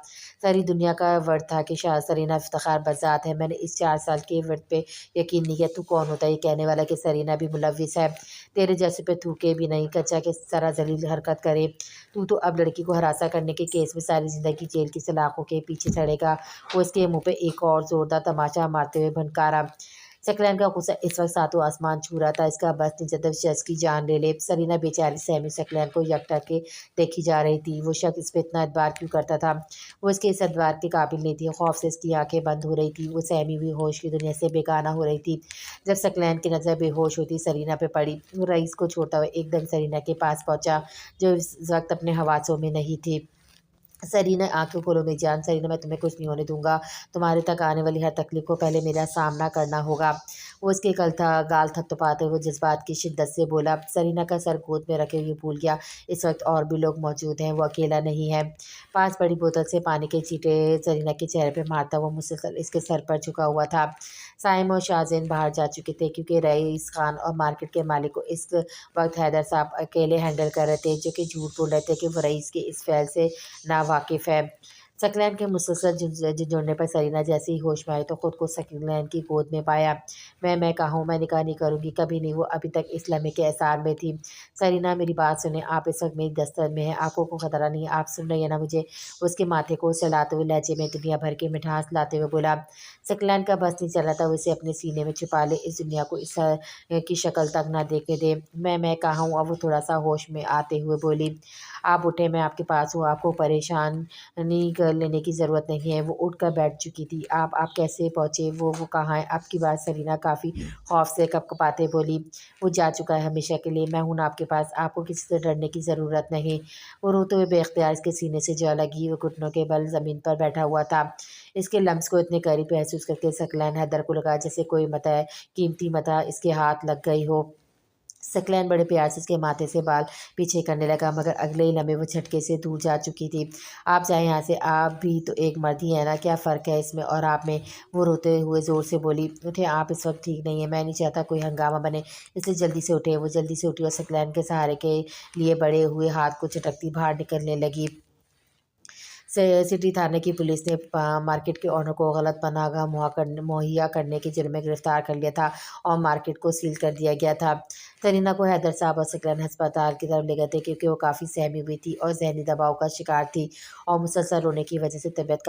सारी दुनिया का वर्द था कि सरीना इफ्तिखार बज़ात है। मैंने इस 4 साल के वर्द पे यकीन नहीं किया। तू कौन होता है ये कहने वाला कि सरीना भी मुलव्विस है? तेरे जैसे पे थूके भी नहीं, कच्चा के सारा जलील हरकत करे। तू तो अब लड़की को हरासा करने के केस में सारी ज़िंदगी जेल की सलाखों के पीछे सड़ेगा। वो इसके मुँह पे एक और ज़ोरदार तमाचा मारते हुए भनकारा। सकलैन का गुस्सा इस वक्त सातों आसमान छू रहा था। इसका बस नहीं जब शख्स की जान ले ले। सरीना बेचारी सहमी सकलैन को यकटके देखी जा रही थी। वो शख्स इस पे इतना एतबार क्यों करता था? वो इसके इस एतबार के काबिल नहीं थी। खौफ से इसकी आंखें बंद हो रही थी। वो सहमी हुई होश की दुनिया से बेगाना हो रही थी। जब सकलैन की नज़र बेहोश होती सरीना पे पड़ी, वो रईस को छोड़ता हुआ एकदम सरीना के पास पहुंचा, जो इस वक्त अपने हवासों में नहीं थी। सरीना, आँखें खोलो मेरी जान। सरीना, मैं तुम्हें कुछ नहीं होने दूँगा। तुम्हारे तक आने वाली हर तकलीफ़ को पहले मेरा सामना करना होगा। वो इसके गाल थपथपाते हुए जज़्बात की शिद्दत से बोला। सरीना का सर गोद में रखे हुए भूल गया इस वक्त और भी लोग मौजूद हैं, वो अकेला नहीं है। पास बड़ी बोतल से पानी के छींटे सरीना के चेहरे पे मारता हुआ मुसलसल इसके सर पर झुका हुआ था। साइम और शाहज़ैन बाहर जा चुके थे क्योंकि रईस खान और मार्केट के मालिक को इस वक्त हैदर साहब अकेले हैंडल कर रहे थे, जो कि झूठ बोल रहे थे कि वो रईस के इस फ़ैल से नावाकिफ़ है। सकलैन के मुसलसल झुंझुड़ने पर सरीना जैसे ही होश में आई तो खुद को सकलैन की गोद में पाया। मैं कहा हूँ, मैं निकाह नहीं करूँगी, कभी नहीं। वो अभी तक इस लम्हे के एहसार में थी। सरीना मेरी बात सुने, आप इस वक्त मेरी दस्तक में हैं, आपको को खतरा नहीं है, आप सुन रही है ना मुझे। उसके माथे को सहलाते हुए लहजे में दुनिया भर की मिठास लाते हुए बोला। सकलैन का बस नहीं चला था उसे अपने सीने में छुपा ले, इस दुनिया को इस की शक्ल तक ना देखने दे। मैं कहा हूँ। अब वो थोड़ा सा होश में आते हुए बोली। आप उठे, मैं आपके पास हूँ, आपको परेशान नहीं कर लेने की ज़रूरत नहीं है। वो उठकर बैठ चुकी थी। आप कैसे पहुँचे? वो कहाँ है? आपकी बात सरीना काफ़ी खौफ से कँपकँपाते बोली। वो जा चुका है हमेशा के लिए, मैं हूँ ना आपके पास, आपको किसी से डरने की ज़रूरत नहीं। वो रोते हुए बेख्तियार इसके सीने से जा लगी। वो घुटनों के बल ज़मीन पर बैठा हुआ था। इसके लम्स को इतने करीब महसूस करके सकलैन हैदर को लगा जैसे कोई मता कीमती मता इसके हाथ लग गई हो। सकलैन बड़े प्यार से उसके माथे से बाल पीछे करने लगा, मगर अगले ही लम्हे वो झटके से दूर जा चुकी थी। आप जाए यहाँ से, आप भी तो एक मर्द ही है ना, क्या फ़र्क है इसमें और आप में? वो रोते हुए ज़ोर से बोली। उठे, आप इस वक्त ठीक नहीं है, मैं नहीं चाहता कोई हंगामा बने, इसलिए जल्दी से उठे। वो जल्दी से उठी और सकलैन के सहारे के लिए बड़े हुए हाथ को झटकती बाहर निकलने लगी। सिटी थाने की पुलिस ने मार्केट के ऑनर को गलत पनागा मुहैया करने के जुर्म में गिरफ्तार कर लिया था और मार्केट को सील कर दिया गया था। सरीना को हैदर साहब और सकलैन अस्पताल की तरफ ले गए थे क्योंकि वो काफ़ी सहमी हुई थी और जहनी दबाव का शिकार थी और मुसलसल रोने की वजह से तबीयत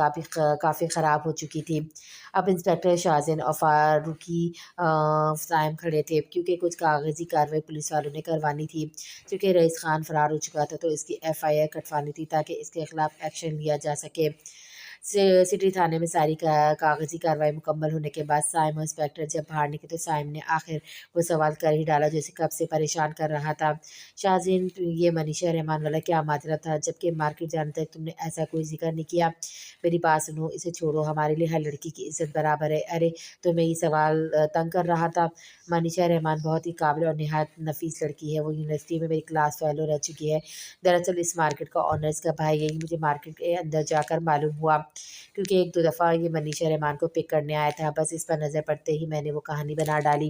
काफ़ी ख़राब हो चुकी थी। अब इंस्पेक्टर शाहजैन और फारूकी साइम खड़े थे क्योंकि कुछ कागजी कार्रवाई पुलिस वालों ने करवानी थी। क्योंकि रईस खान फरार हो चुका था तो इसकी एफआईआर कटवानी थी ताकि इसके खिलाफ एक्शन लिया जा सके। सिटी थाने में सारी कागजी कार्रवाई मुकम्मल होने के बाद साइम और इंस्पेक्टर जब बाहर निकले तो साइम ने आखिर वो सवाल कर ही डाला जो इसे कब से परेशान कर रहा था। शाहजीन, ये मनीषा रहमान वाला क्या माजरा था? जबकि मार्केट जाने तक तुमने ऐसा कोई जिक्र नहीं किया। मेरी बात सुनो, इसे छोड़ो, हमारे लिए हर लड़की की इज्जत बराबर है। अरे, तुम्हें ये सवाल तंग कर रहा था? मनीषा रहमान बहुत ही काबिल और निहायत नफीस लड़की है। वो यूनिवर्सिटी में मेरी क्लास फेलो रह चुकी है। दरअसल इस मार्केट का ऑनर इसका भाई, यही मुझे मार्केट के अंदर जाकर मालूम हुआ क्योंकि एक दो दफ़ा ये मनीषा रहमान को पिक करने आया था। बस इस पर नज़र पड़ते ही मैंने वो कहानी बना डाली।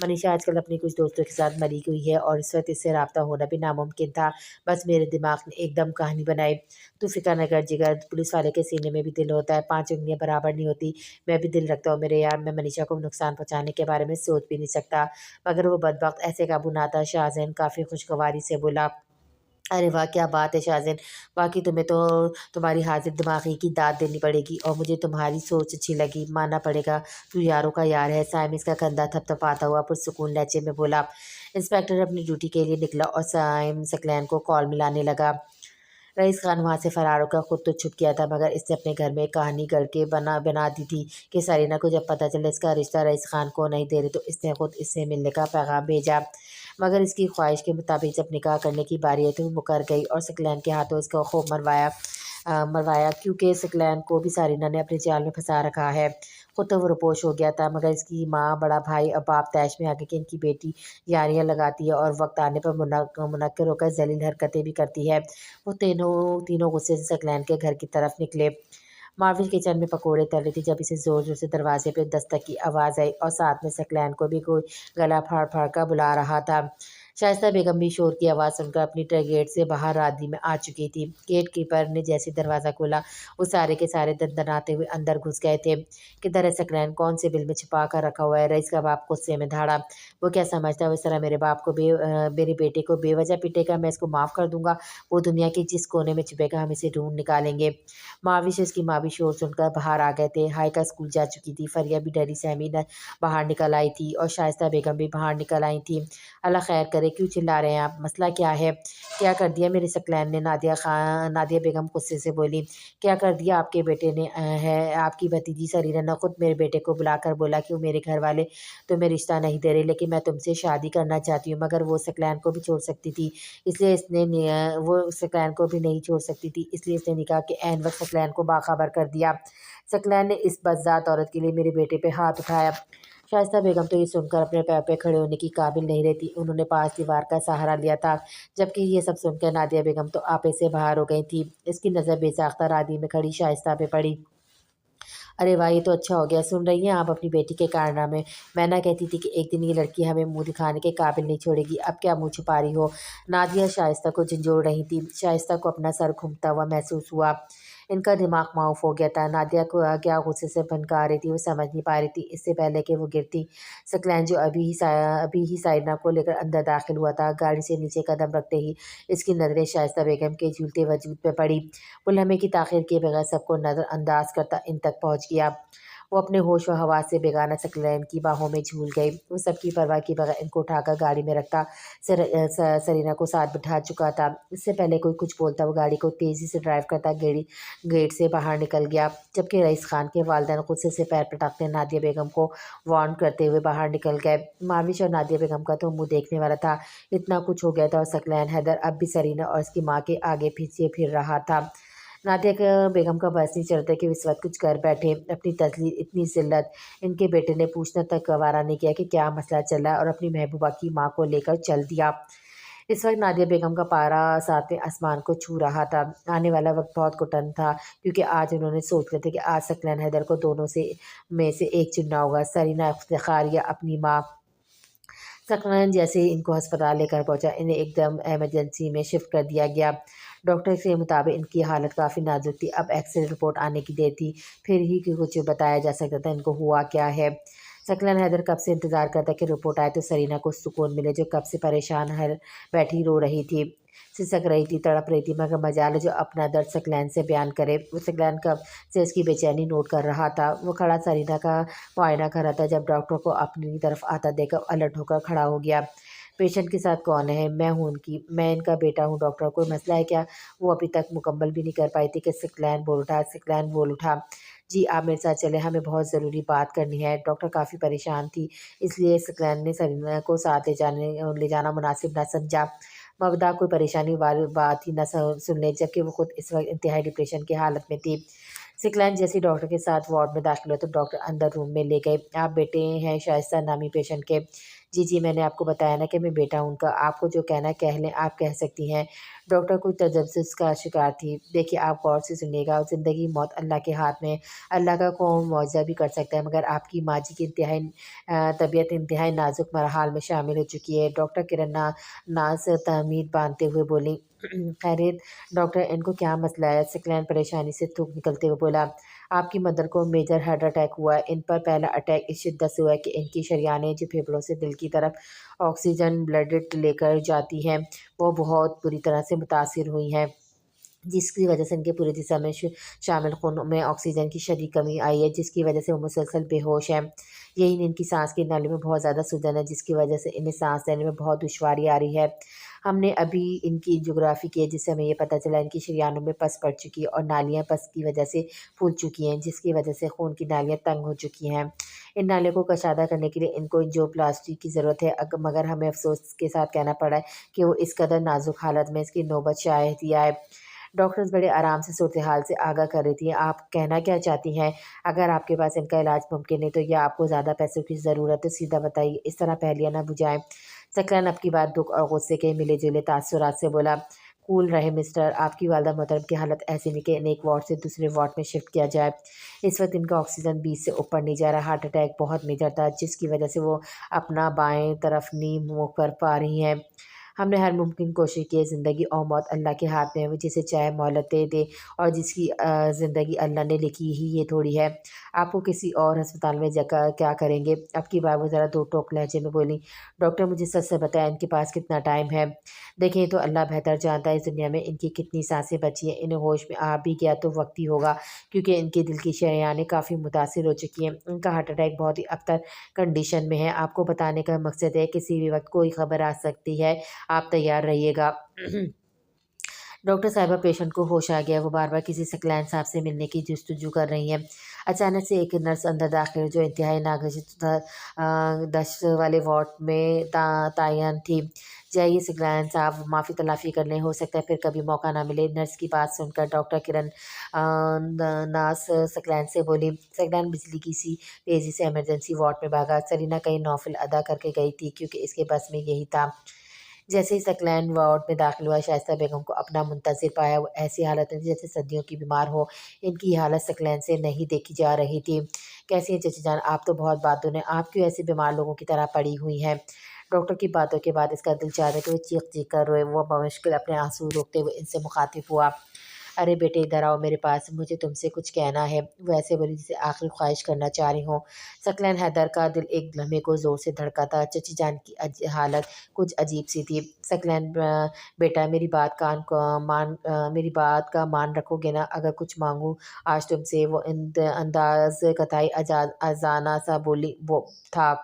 मनीषा आजकल अपनी कुछ दोस्तों के साथ मरी हुई है और इस वक्त इससे रब्ता होना भी नामुमकिन था। बस मेरे दिमाग ने एकदम कहानी बनाई। तू फिक्र न कर जिगर, पुलिस वाले के सीने में भी दिल होता है, 5 उंगलियां बराबर नहीं होती। मैं भी दिल रखता हूँ मेरे यार, मैं मनीषा को नुकसान पहुँचाने के बारे में सोच भी नहीं सकता, मगर वो बदबख्त ऐसे काबू ना आता। शाहजैन काफ़ी खुशगवारी से बोला। अरे वाह! क्या बात है शाहज़ैन, वाक़ई तुम्हें तो तुम्हारी हाज़िर दिमागी की दाद देनी पड़ेगी और मुझे तुम्हारी सोच अच्छी लगी, मानना पड़ेगा, तू यारों का यार है। साइम इसका कंधा थपथपाता हुआ पुरसुकून लहजे में बोला। इंस्पेक्टर अपनी ड्यूटी के लिए निकला और साइम सकलैन को कॉल मिलाने लगा। रईस खान वहाँ से फरार होकर खुद तो छुप गया था, मगर इसने अपने घर में एक कहानी गढ़ के बना दी थी कि सरीना को जब पता चला इसका रिश्ता रईस खान को नहीं दे रही तो इसने खुद इससे मिलने का पैगाम भेजा। मगर इसकी ख्वाहिश के मुताबिक जब निकाह करने की बारी आई तो वो मुकर गई और सकलैन के हाथों इसका खूब मरवाया क्योंकि सकलैन को भी सारीना ने अपने जाल में फंसा रखा है। खुद तो वो रुपोश हो गया था, मगर इसकी माँ, बड़ा भाई और बाप तैश में आगे कि इनकी बेटी यारियाँ लगाती है और वक्त आने पर मुनक्किर होकर जलील हरकतें भी करती है। वो तीनों तीनों गुस्से से सकलैन के घर की तरफ निकले। मार्विन किचन में पकोड़े तल रही थी जब इसे ज़ोर ज़ोर से दरवाजे पे दस्तक की आवाज़ आई और साथ में सकलैन को भी कोई गला फाड़ फाड़ कर बुला रहा था। शाइस्ता बेगम भी शोर की आवाज़ सुनकर अपनी गेट से बाहर रादी में आ चुकी थी। गेट कीपर ने जैसे दरवाज़ा खोला वो सारे के सारे दनदनाते हुए अंदर घुस गए थे। किधर है सकलैन? कौन से बिल में छिपा कर रखा हुआ है? रईस का बाप गुस्से में धाड़ा। वो क्या समझता है वो इस तरह मेरे बाप को मेरे बेटे को बेवजह पीटेगा? मैं इसको माफ़ कर दूंगा? वो दुनिया के जिस कोने में छुपेगा हम इसे ढूंढ निकालेंगे। मावी से उसकी माँ भी शोर सुनकर बाहर आ गए थे। हाइका स्कूल जा चुकी थी, फरिया भी डरी सहमी न बाहर निकल आई थी और शाइस्ता बेगम भी बाहर निकल आई थी। अल्लाह खैर करे, क्यों चिल्ला रहे हैं आप? मसला क्या है? क्या कर दिया मेरे सकलैन ने? नादिया बेगम गुस्से से बोली। क्या कर दिया आपके बेटे ने? है आपकी भतीजी सरीना ने खुद मेरे बेटे को बुलाकर बोला कि वो मेरे घर वाले तुम्हें रिश्ता नहीं दे रहे, लेकिन मैं तुमसे शादी करना चाहती हूँ। मगर वो सकलैन को भी छोड़ सकती थी, इसलिए वो सकलैन को भी नहीं छोड़ सकती थी, इसलिए इसने निकाह के ऐन वक्त सकलैन को बाखबर कर दिया। सकलैन ने इस बज़ात औरत के लिए मेरे बेटे पे हाथ उठाया। शाइस्ता बेगम तो ये सुनकर अपने पैर पे खड़े होने की काबिल नहीं रहती। उन्होंने पास दीवार का सहारा लिया था, जबकि ये सब सुनकर नादिया बेगम तो आपे से बाहर हो गई थी। इसकी नज़र बेसाख्ता रादी में खड़ी शाइस्ता पे पड़ी। अरे वाह, ये तो अच्छा हो गया। सुन रही हैं आप अपनी बेटी के कारनामे? मैं ना कहती थी कि एक दिन ये लड़की हमें मुंह दिखाने के काबिल नहीं छोड़ेगी, अब क्या मुंह छुपा रही हो? नादिया शाइस्ता को झंझोड़ रही थी। शाइस्ता को अपना सर घूमता हुआ महसूस हुआ। ان کا دماغ معاف ہو گیا تھا۔ نادیہ کو کیا غصے سے بھنکا رہی تھی وہ سمجھ نہیں پا رہی تھی۔ اس سے پہلے کہ وہ گرتی، ثقلین جو ابھی ہی سائرینہ کو لے کر اندر داخل ہوا تھا، گاڑی سے نیچے قدم رکھتے ہی اس کی نظریں شائستہ بیگم کے جھولتے وجود پہ پڑی۔ وہ لمحے کی تاخیر کیے بغیر سب کو نظر انداز کرتا ان تک پہنچ گیا۔ وہ اپنے ہوش و حواس سے بیگانہ ثقلین کی باہوں میں جھول گئی۔ وہ سب کی پرواہ کیے بغیر ان کو اٹھا کر گاڑی میں رکھتا سرینا کو ساتھ بٹھا چکا تھا۔ اس سے پہلے کوئی کچھ بولتا وہ گاڑی کو تیزی سے ڈرائیو کرتا گیٹ سے باہر نکل گیا، جبکہ رئیس خان کے والدین غصے سے پیر پٹکتے نادیہ بیگم کو وارن کرتے ہوئے باہر نکل گئے۔ ماوش اور نادیہ بیگم کا تو منہ دیکھنے والا تھا، اتنا کچھ ہو گیا تھا، اور ثقلین حیدر اب بھی سرینا اور اس کی ماں کے آگے پیچھے پھر رہا تھا۔ نادیہ بیگم کا بس نہیں چلتا کہ اس وقت کچھ کر بیٹھے۔ اپنی تذلیل، اتنی ذلت، ان کے بیٹے نے پوچھنا تک گوارا نہیں کیا کہ کیا مسئلہ چل رہا ہے، اور اپنی محبوبہ کی ماں کو لے کر چل دیا۔ اس وقت نادیہ بیگم کا پارا ساتویں آسمان کو چھو رہا تھا۔ آنے والا وقت بہت کٹن تھا، کیونکہ آج انہوں نے سوچ لیا تھا کہ آج ثقلین حیدر کو دونوں میں سے ایک چننا ہوگا، سرینا افتخار یا اپنی ماں۔ ثقلین جیسے ہی ان کو ہسپتال لے کر پہنچا، انہیں ایک دم ایمرجنسی میں شفٹ کر دیا گیا۔ ڈاکٹر کے مطابق ان کی حالت کافی نازک تھی، اب ایکس رے رپورٹ آنے کی دیر تھی، پھر ہی کچھ بتایا جا سکتا تھا ان کو ہوا کیا ہے۔ ثقلین حیدر کب سے انتظار کرتا کہ رپورٹ آئے تو سرینا کو سکون ملے، جو کب سے پریشان بیٹھی رو رہی تھی، سسک رہی تھی، تڑپ رہی تھی، مگر مجال ہے جو اپنا درد ثقلین سے بیان کرے۔ وہ ثقلین کب سے اس کی بے چینی نوٹ کر رہا تھا۔ وہ کھڑا سرینا کا معائنہ کر رہا تھا، جب ڈاکٹر کو اپنی طرف آتا دیکھ کر الرٹ ہو کر کھڑا ہو گیا۔ پیشنٹ کے ساتھ کون ہے؟ میں ان کا بیٹا ہوں ڈاکٹر، کوئی مسئلہ ہے کیا؟ وہ ابھی تک مکمل بھی نہیں کر پائی تھی کہ ثقلین بول اٹھا، جی آپ میرے ساتھ چلیں، ہمیں بہت ضروری بات کرنی ہے۔ ڈاکٹر کافی پریشان تھی، اس لیے ثقلین نے سرینا کو ساتھ لے جانا مناسب نہ سمجھا، مبدا کوئی پریشانی والی بات ہی نہ سن لے، جبکہ وہ خود اس وقت انتہائی ڈپریشن کی حالت میں تھی۔ ثقلین جیسے ڈاکٹر کے ساتھ وارڈ میں داخل ہوا تو ڈاکٹر اندر روم میں لے گئے۔ آپ بیٹے ہیں شائستہ نامی پیشنٹ کے؟ جی میں نے آپ کو بتایا نا کہ میں بیٹا ہوں ان کا، آپ کو جو کہنا ہے کہہ لیں، آپ کہہ سکتی ہیں۔ ڈاکٹر کوئی تجسس کا شکار تھی۔ دیکھیے آپ غور سے سنیے گا، زندگی موت اللہ کے ہاتھ میں، اللہ کا کوئی معجزہ بھی کر سکتا ہے، مگر آپ کی ماں جی کی طبیعت انتہائی نازک مرحلے میں شامل ہو چکی ہے۔ ڈاکٹر کرن ناز تحمید باندھتے ہوئے بولی۔ خیریت ڈاکٹر، ان کو کیا مسئلہ ہے؟ ثقلین پریشانی سے تھوک نکلتے ہوئے بولا، آپ کی مدر کو میجر ہارٹ اٹیک ہوا ہے، ان پر پہلا اٹیک اس شدت سے ہوا ہے کہ ان کی شریانیں جو پھیپھڑوں سے دل کی طرف آکسیجن بلڈ لے کر جاتی ہیں، وہ بہت بری طرح سے متاثر ہوئی ہیں، جس کی وجہ سے ان کے پورے جسم میں شامل خون میں آکسیجن کی شدید کمی آئی ہے، جس کی وجہ سے وہ مسلسل بے ہوش ہیں۔ یہی ان کی سانس کی نالی میں بہت زیادہ سوجن ہے، جس کی وجہ سے انہیں سانس لینے میں بہت دشواری آ رہی ہے۔ ہم نے ابھی ان کی انجیوگرافی کی ہے، جس سے ہمیں یہ پتہ چلا ان کی شریانوں میں پس پڑ چکی ہے اور نالیاں پس کی وجہ سے پھول چکی ہیں، جس کی وجہ سے خون کی نالیاں تنگ ہو چکی ہیں۔ ان نالیوں کو کشادہ کرنے کے لیے ان کو انجیوپلاسٹی کی ضرورت ہے، مگر ہمیں افسوس کے ساتھ کہنا پڑا ہے کہ وہ اس قدر نازک حالت میں اس کی نوبت شاید ہی آئے۔ ڈاکٹرز بڑے آرام سے صورتحال سے آگاہ کر رہی تھی۔ آپ کہنا کیا چاہتی ہیں؟ اگر آپ کے پاس ان کا علاج ممکن ہے تو یا آپ کو زیادہ پیسوں کی ضرورت ہے، سیدھا بتائیے، اس طرح پہلیاں نہ بجھائیں۔ ثقلین اب کی بات دکھ اور غصے کے ملے جلے تاثرات سے بولا، کول رہے مسٹر، آپ کی والدہ محترم کی حالت ایسی نہیں کہ انہیں ایک وارڈ سے دوسرے وارڈ میں شفٹ کیا جائے۔ اس وقت ان کا آکسیجن 20 سے اوپر نہیں جا رہا، ہارٹ اٹیک بہت میجر تھا، جس کی وجہ سے وہ اپنا بائیں طرف نہیں منہ کر پا رہی ہیں۔ ہم نے ہر ممکن کوشش کی ہے، زندگی اور موت اللہ کے ہاتھ میں ہے، وہ جسے چاہے مہلت دے اور جس کی زندگی اللہ نے لکھی ہی یہ تھوڑی ہے۔ آپ کو کسی اور ہسپتال میں جگہ کیا کریں گے؟ اب کی بار وہ ذرا دو ٹوک لہجے میں بولی، ڈاکٹر مجھے سچ سے بتائیں ان کے پاس کتنا ٹائم ہے؟ دیکھیں یہ تو اللہ بہتر جانتا ہے اس دنیا میں ان کی کتنی سانسیں بچی ہیں، انہیں ہوش میں آ بھی گیا تو وقت ہی ہوگا، کیونکہ ان کے دل کی شریانیں کافی متاثر ہو چکی ہیں، ان کا ہارٹ اٹیک بہت ہی ابتر کنڈیشن میں ہے۔ آپ کو بتانے کا مقصد ہے کسی بھی وقت کوئی خبر آ سکتی ہے، آپ تیار رہیے گا۔ ڈاکٹر صاحبہ پیشنٹ کو ہوش آ گیا، وہ بار بار کسی ثقلین صاحب سے ملنے کی جستجو کر رہی ہیں۔ اچانک سے ایک نرس اندر داخل ہوئی جو انتہائی ناگزیر دشت والے وارڈ میں تعین تھی۔ جائیے ثقلین صاحب، معافی تلافی کر لیں، ہو سکتا ہے پھر کبھی موقع نہ ملے۔ نرس کی بات سن کر ڈاکٹر کرن ناز ثقلین سے بولی۔ ثقلین بجلی کی سی تیزی سے ایمرجنسی وارڈ میں بھاگا۔ سرینا کئی نوافل ادا کر کے گئی تھی، کیونکہ اس کے بس میں یہی تھا۔ جیسے ہی ثقلین وارڈ میں داخل ہوا، شائستہ بیگم کو اپنا منتظر پایا، وہ ایسی حالت میں جیسے صدیوں کی بیمار ہو، ان کی حالت ثقلین سے نہیں دیکھی جا رہی تھی۔ کیسی ہیں چچی جان؟ آپ تو بہت باتوں ہیں، آپ کیوں ایسے بیمار لوگوں کی طرح پڑی ہوئی ہیں؟ ڈاکٹر کی باتوں کے بعد اس کا دل چاہتا ہے کہ وہ چیخ چیخ کر روئے۔ وہ بمشکل اپنے آنسو روکتے ہوئے ان سے مخاطب ہوا، ارے بیٹے ادھر آؤ میرے پاس، مجھے تم سے کچھ کہنا ہے، وہ ایسے بولی جسے آخری خواہش کرنا چاہ رہی ہوں۔ ثقلین حیدر کا دل ایک لمحے کو زور سے دھڑکا تھا۔ چچی جان کی حالت کچھ عجیب سی تھی۔ ثقلین بیٹا میری بات کا مان رکھو گے نا؟ اگر کچھ مانگوں آج تم سے؟ وہ انداز قطعی ازانہ سا بولی وہ تھا۔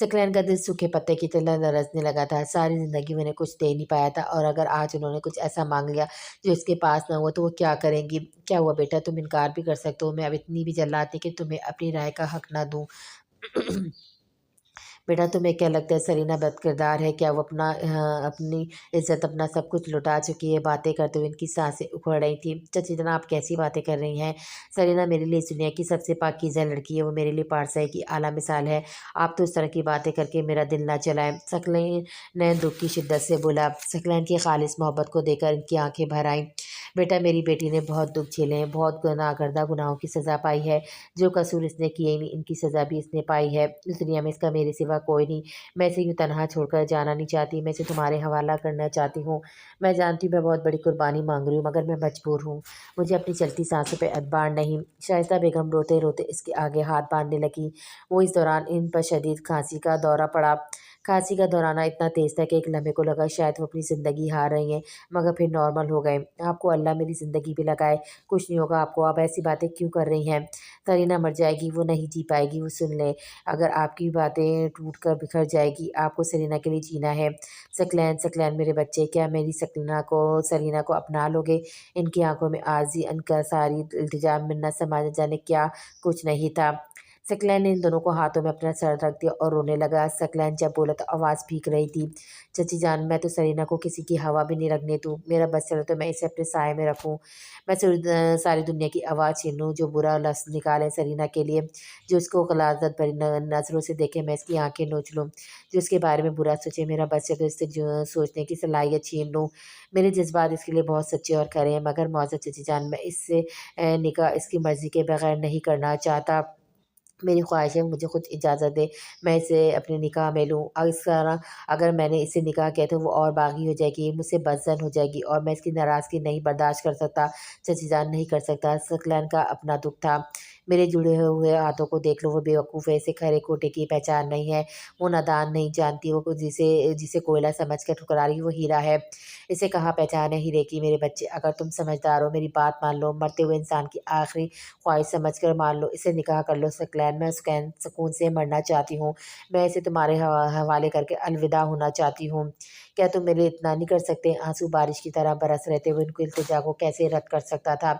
ثقلین کا دل سوکھے پتے کی طرح لرزنے لگا تھا۔ ساری زندگی میں انہیں کچھ دے نہیں پایا تھا، اور اگر آج انہوں نے کچھ ایسا مانگ لیا جو اس کے پاس نہ ہوا تو وہ کیا کریں گی؟ کیا ہوا بیٹا، تم انکار بھی کر سکتے ہو، میں اب اتنی بھی جلاد نہیں کہ تمہیں اپنی رائے کا حق نہ دوں۔ بیٹا تمہیں کیا لگتا ہے سرینا بد کردار ہے کیا؟ وہ اپنی عزت اپنا سب کچھ لٹا چکی ہے۔ باتیں کرتے ہوئے ان کی سانسیں اکھڑ رہی تھیں۔ چچی جناب آپ کیسی باتیں کر رہی ہیں؟ سرینا میرے لیے اس دنیا کی سب سے پاکیزہ لڑکی ہے، وہ میرے لیے پارسائی کی اعلیٰ مثال ہے۔ آپ تو اس طرح کی باتیں کر کے میرا دل نہ چلائیں۔ ثقلین نے دکھ کی شدت سے بولا۔ ثقلین کی خالص محبت کو دیکھ کر ان کی آنکھیں بھر آئیں۔ بیٹا میری بیٹی نے بہت دکھ جھیلے ہیں، بہت ناکردہ گناہوں کی سزا پائی ہے، جو قصور اس نے کیے نہیں ان کی سزا بھی اس نے پائی ہے۔ اس دنیا میں اس کا میرے سوا کوئی نہیں۔ میں اسے یوں تنہا چھوڑ کر جانا نہیں چاہتی، میں اسے تمہارے حوالہ کرنا چاہتی ہوں۔ میں جانتی ہوں میں بہت بڑی قربانی مانگ رہی ہوں، مگر میں مجبور ہوں، مجھے اپنی چلتی سانسوں پہ اعتبار نہیں۔ شائستہ بیگم روتے روتے اس کے آگے ہاتھ باندھنے لگی۔ وہ اس دوران ان پر شدید کھانسی کا دورہ پڑا۔ کھانسی کا دورانہ اتنا تیز تھا کہ ایک لمحے کو لگا شاید وہ اپنی زندگی ہار رہی ہیں، مگر پھر نارمل ہو گئے۔ آپ کو اللہ میری زندگی بھی لگائے، کچھ نہیں ہوگا آپ کو، آپ ایسی باتیں کیوں کر رہی ہیں؟ سرینا مر جائے گی، وہ نہیں جی پائے گی، وہ سن لیں، اگر آپ کی باتیں ٹوٹ کر بکھر جائے گی۔ آپ کو سرینا کے لیے جینا ہے۔ ثقلین میرے بچے، کیا میری سرینا کو اپنا لو گے؟ ان کی آنکھوں میں عارضی انکساری التجا منت سماجھ جانے کیا کچھ نہیں تھا۔ ثقلین نے ان دونوں کو ہاتھوں میں اپنا سر رکھ دیا اور رونے لگا۔ ثقلین جب بولا تو آواز بھیگ رہی تھی۔ چچی جان میں تو سرینا کو کسی کی ہوا بھی نہیں رکھنے دوں، میرا بس چلے تو میں اسے اپنے سائے میں رکھوں، میں ساری دنیا کی آواز چھین لوں جو برا لفظ نکالے سرینا کے لیے، جو اس کو غلاظت بھری نظروں سے دیکھے میں اس کی آنکھیں نوچ لوں، جو اس کے بارے میں برا سوچے میرا بس چلے اس سے سوچنے کی صلاحیت چھین لوں۔ میرے جذبات اس کے لیے بہت سچے اور کھرے ہیں، مگر معزز چچی جان میں اس سے نکاح اس کی مرضی کے بغیر نہیں کرنا چاہتا۔ میری خواہش ہے مجھے خود اجازت دے میں اسے اپنے نکاح میں لوں۔ اس طرح اگر میں نے اس سے نکاح کیا تو وہ اور باغی ہو جائے گی، مجھ سے بدظن ہو جائے گی، اور میں اس کی ناراضگی نہیں برداشت کر سکتا۔ چچی جان نہیں کر سکتا۔ ثقلین کا اپنا دکھ تھا۔ میرے جڑے ہوئے ہاتھوں کو دیکھ لو، وہ بے وقوف ہے، اسے کھرے کھوٹے کی پہچان نہیں ہے، وہ نادان نہیں جانتی، وہ جسے کوئلہ سمجھ کر ٹھکرا رہی وہ ہیرا ہے، اسے کہاں پہچان ہے ہیرے کی؟ میرے بچے اگر تم سمجھدار ہو میری بات مان لو، مرتے ہوئے انسان کی آخری خواہش سمجھ کر مان لو، اسے نکاح کر لو۔ ثقلین میں سکون سے مرنا چاہتی ہوں، میں اسے تمہارے حوالے کر کے الوداع ہونا چاہتی ہوں، کیا تم میرے لیے اتنا نہیں کر سکتے؟ آنسو بارش کی طرح برس رہے تھے، وہ ان کو التجا کو کیسے رد کر سکتا تھا؟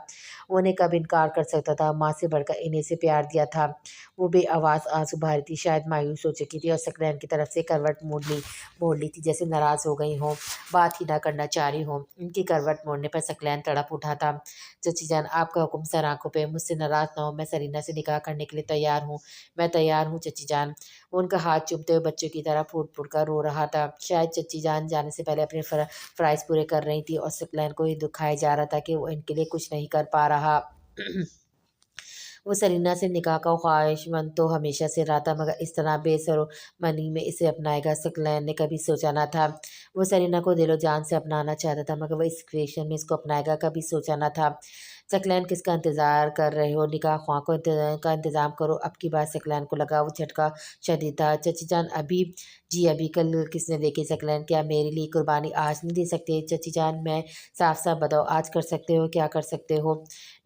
وہ انہیں کب انکار کر سکتا تھا؟ ماں سے بڑھ کر انہیں سے پیار دیا تھا۔ وہ بے آواز آنسو بہا رہی تھی، شاید مایوس ہو چکی تھی، اور ثقلین کی طرف سے کروٹ موڑ لی تھی جیسے ناراض ہو گئی ہوں، بات ہی نہ کرنا چاہ رہی ہوں۔ ان کی کروٹ موڑنے پر ثقلین تڑپ اٹھا تھا۔ چچی جان آپ کا حکم سر آنکھوں پہ، مجھ سے ناراض نہ ہو، میں سرینا سے نکاح کرنے کے لیے تیار ہوں، میں تیار ہوں چچی جان۔ وہ ان کا ہاتھ چومتے ہوئے بچوں کی طرح پھوٹ پھوٹ کر رو رہا تھا، شاید چچی جان جانے سے پہلے اپنے فرائض پورے کر رہی تھی، اور ثقلین کو یہ دکھایا جا رہا تھا کہ وہ ان کے لیے کچھ نہیں کر پا رہا۔ وہ سرینا سے نکاح کا خواہش مند تو ہمیشہ سے رہا تھا، مگر اس طرح بے سرمنی میں اسے اپنائے گا ثقلین نے کبھی سوچا نہ تھا۔ وہ سرینا کو دل و جان سے اپنانا چاہتا تھا، مگر وہ اس سچویشن میں اس کو اپنائے گا کبھی سوچا نہ تھا۔ ثقلین کس کا انتظار کر رہے ہو؟ نکاح خواہ کا انتظام کرو۔ اب کی بات ثقلین کو لگا وہ جھٹکا شدید تھا۔ چچی جان ابھی؟ جی ابھی، کل کس نے دیکھی؟ ثقلین کیا میرے لیے قربانی آج نہیں دے سکتے؟ چچی جان میں صاف صاف بتاؤ آج کر سکتے ہو؟ کیا کر سکتے ہو؟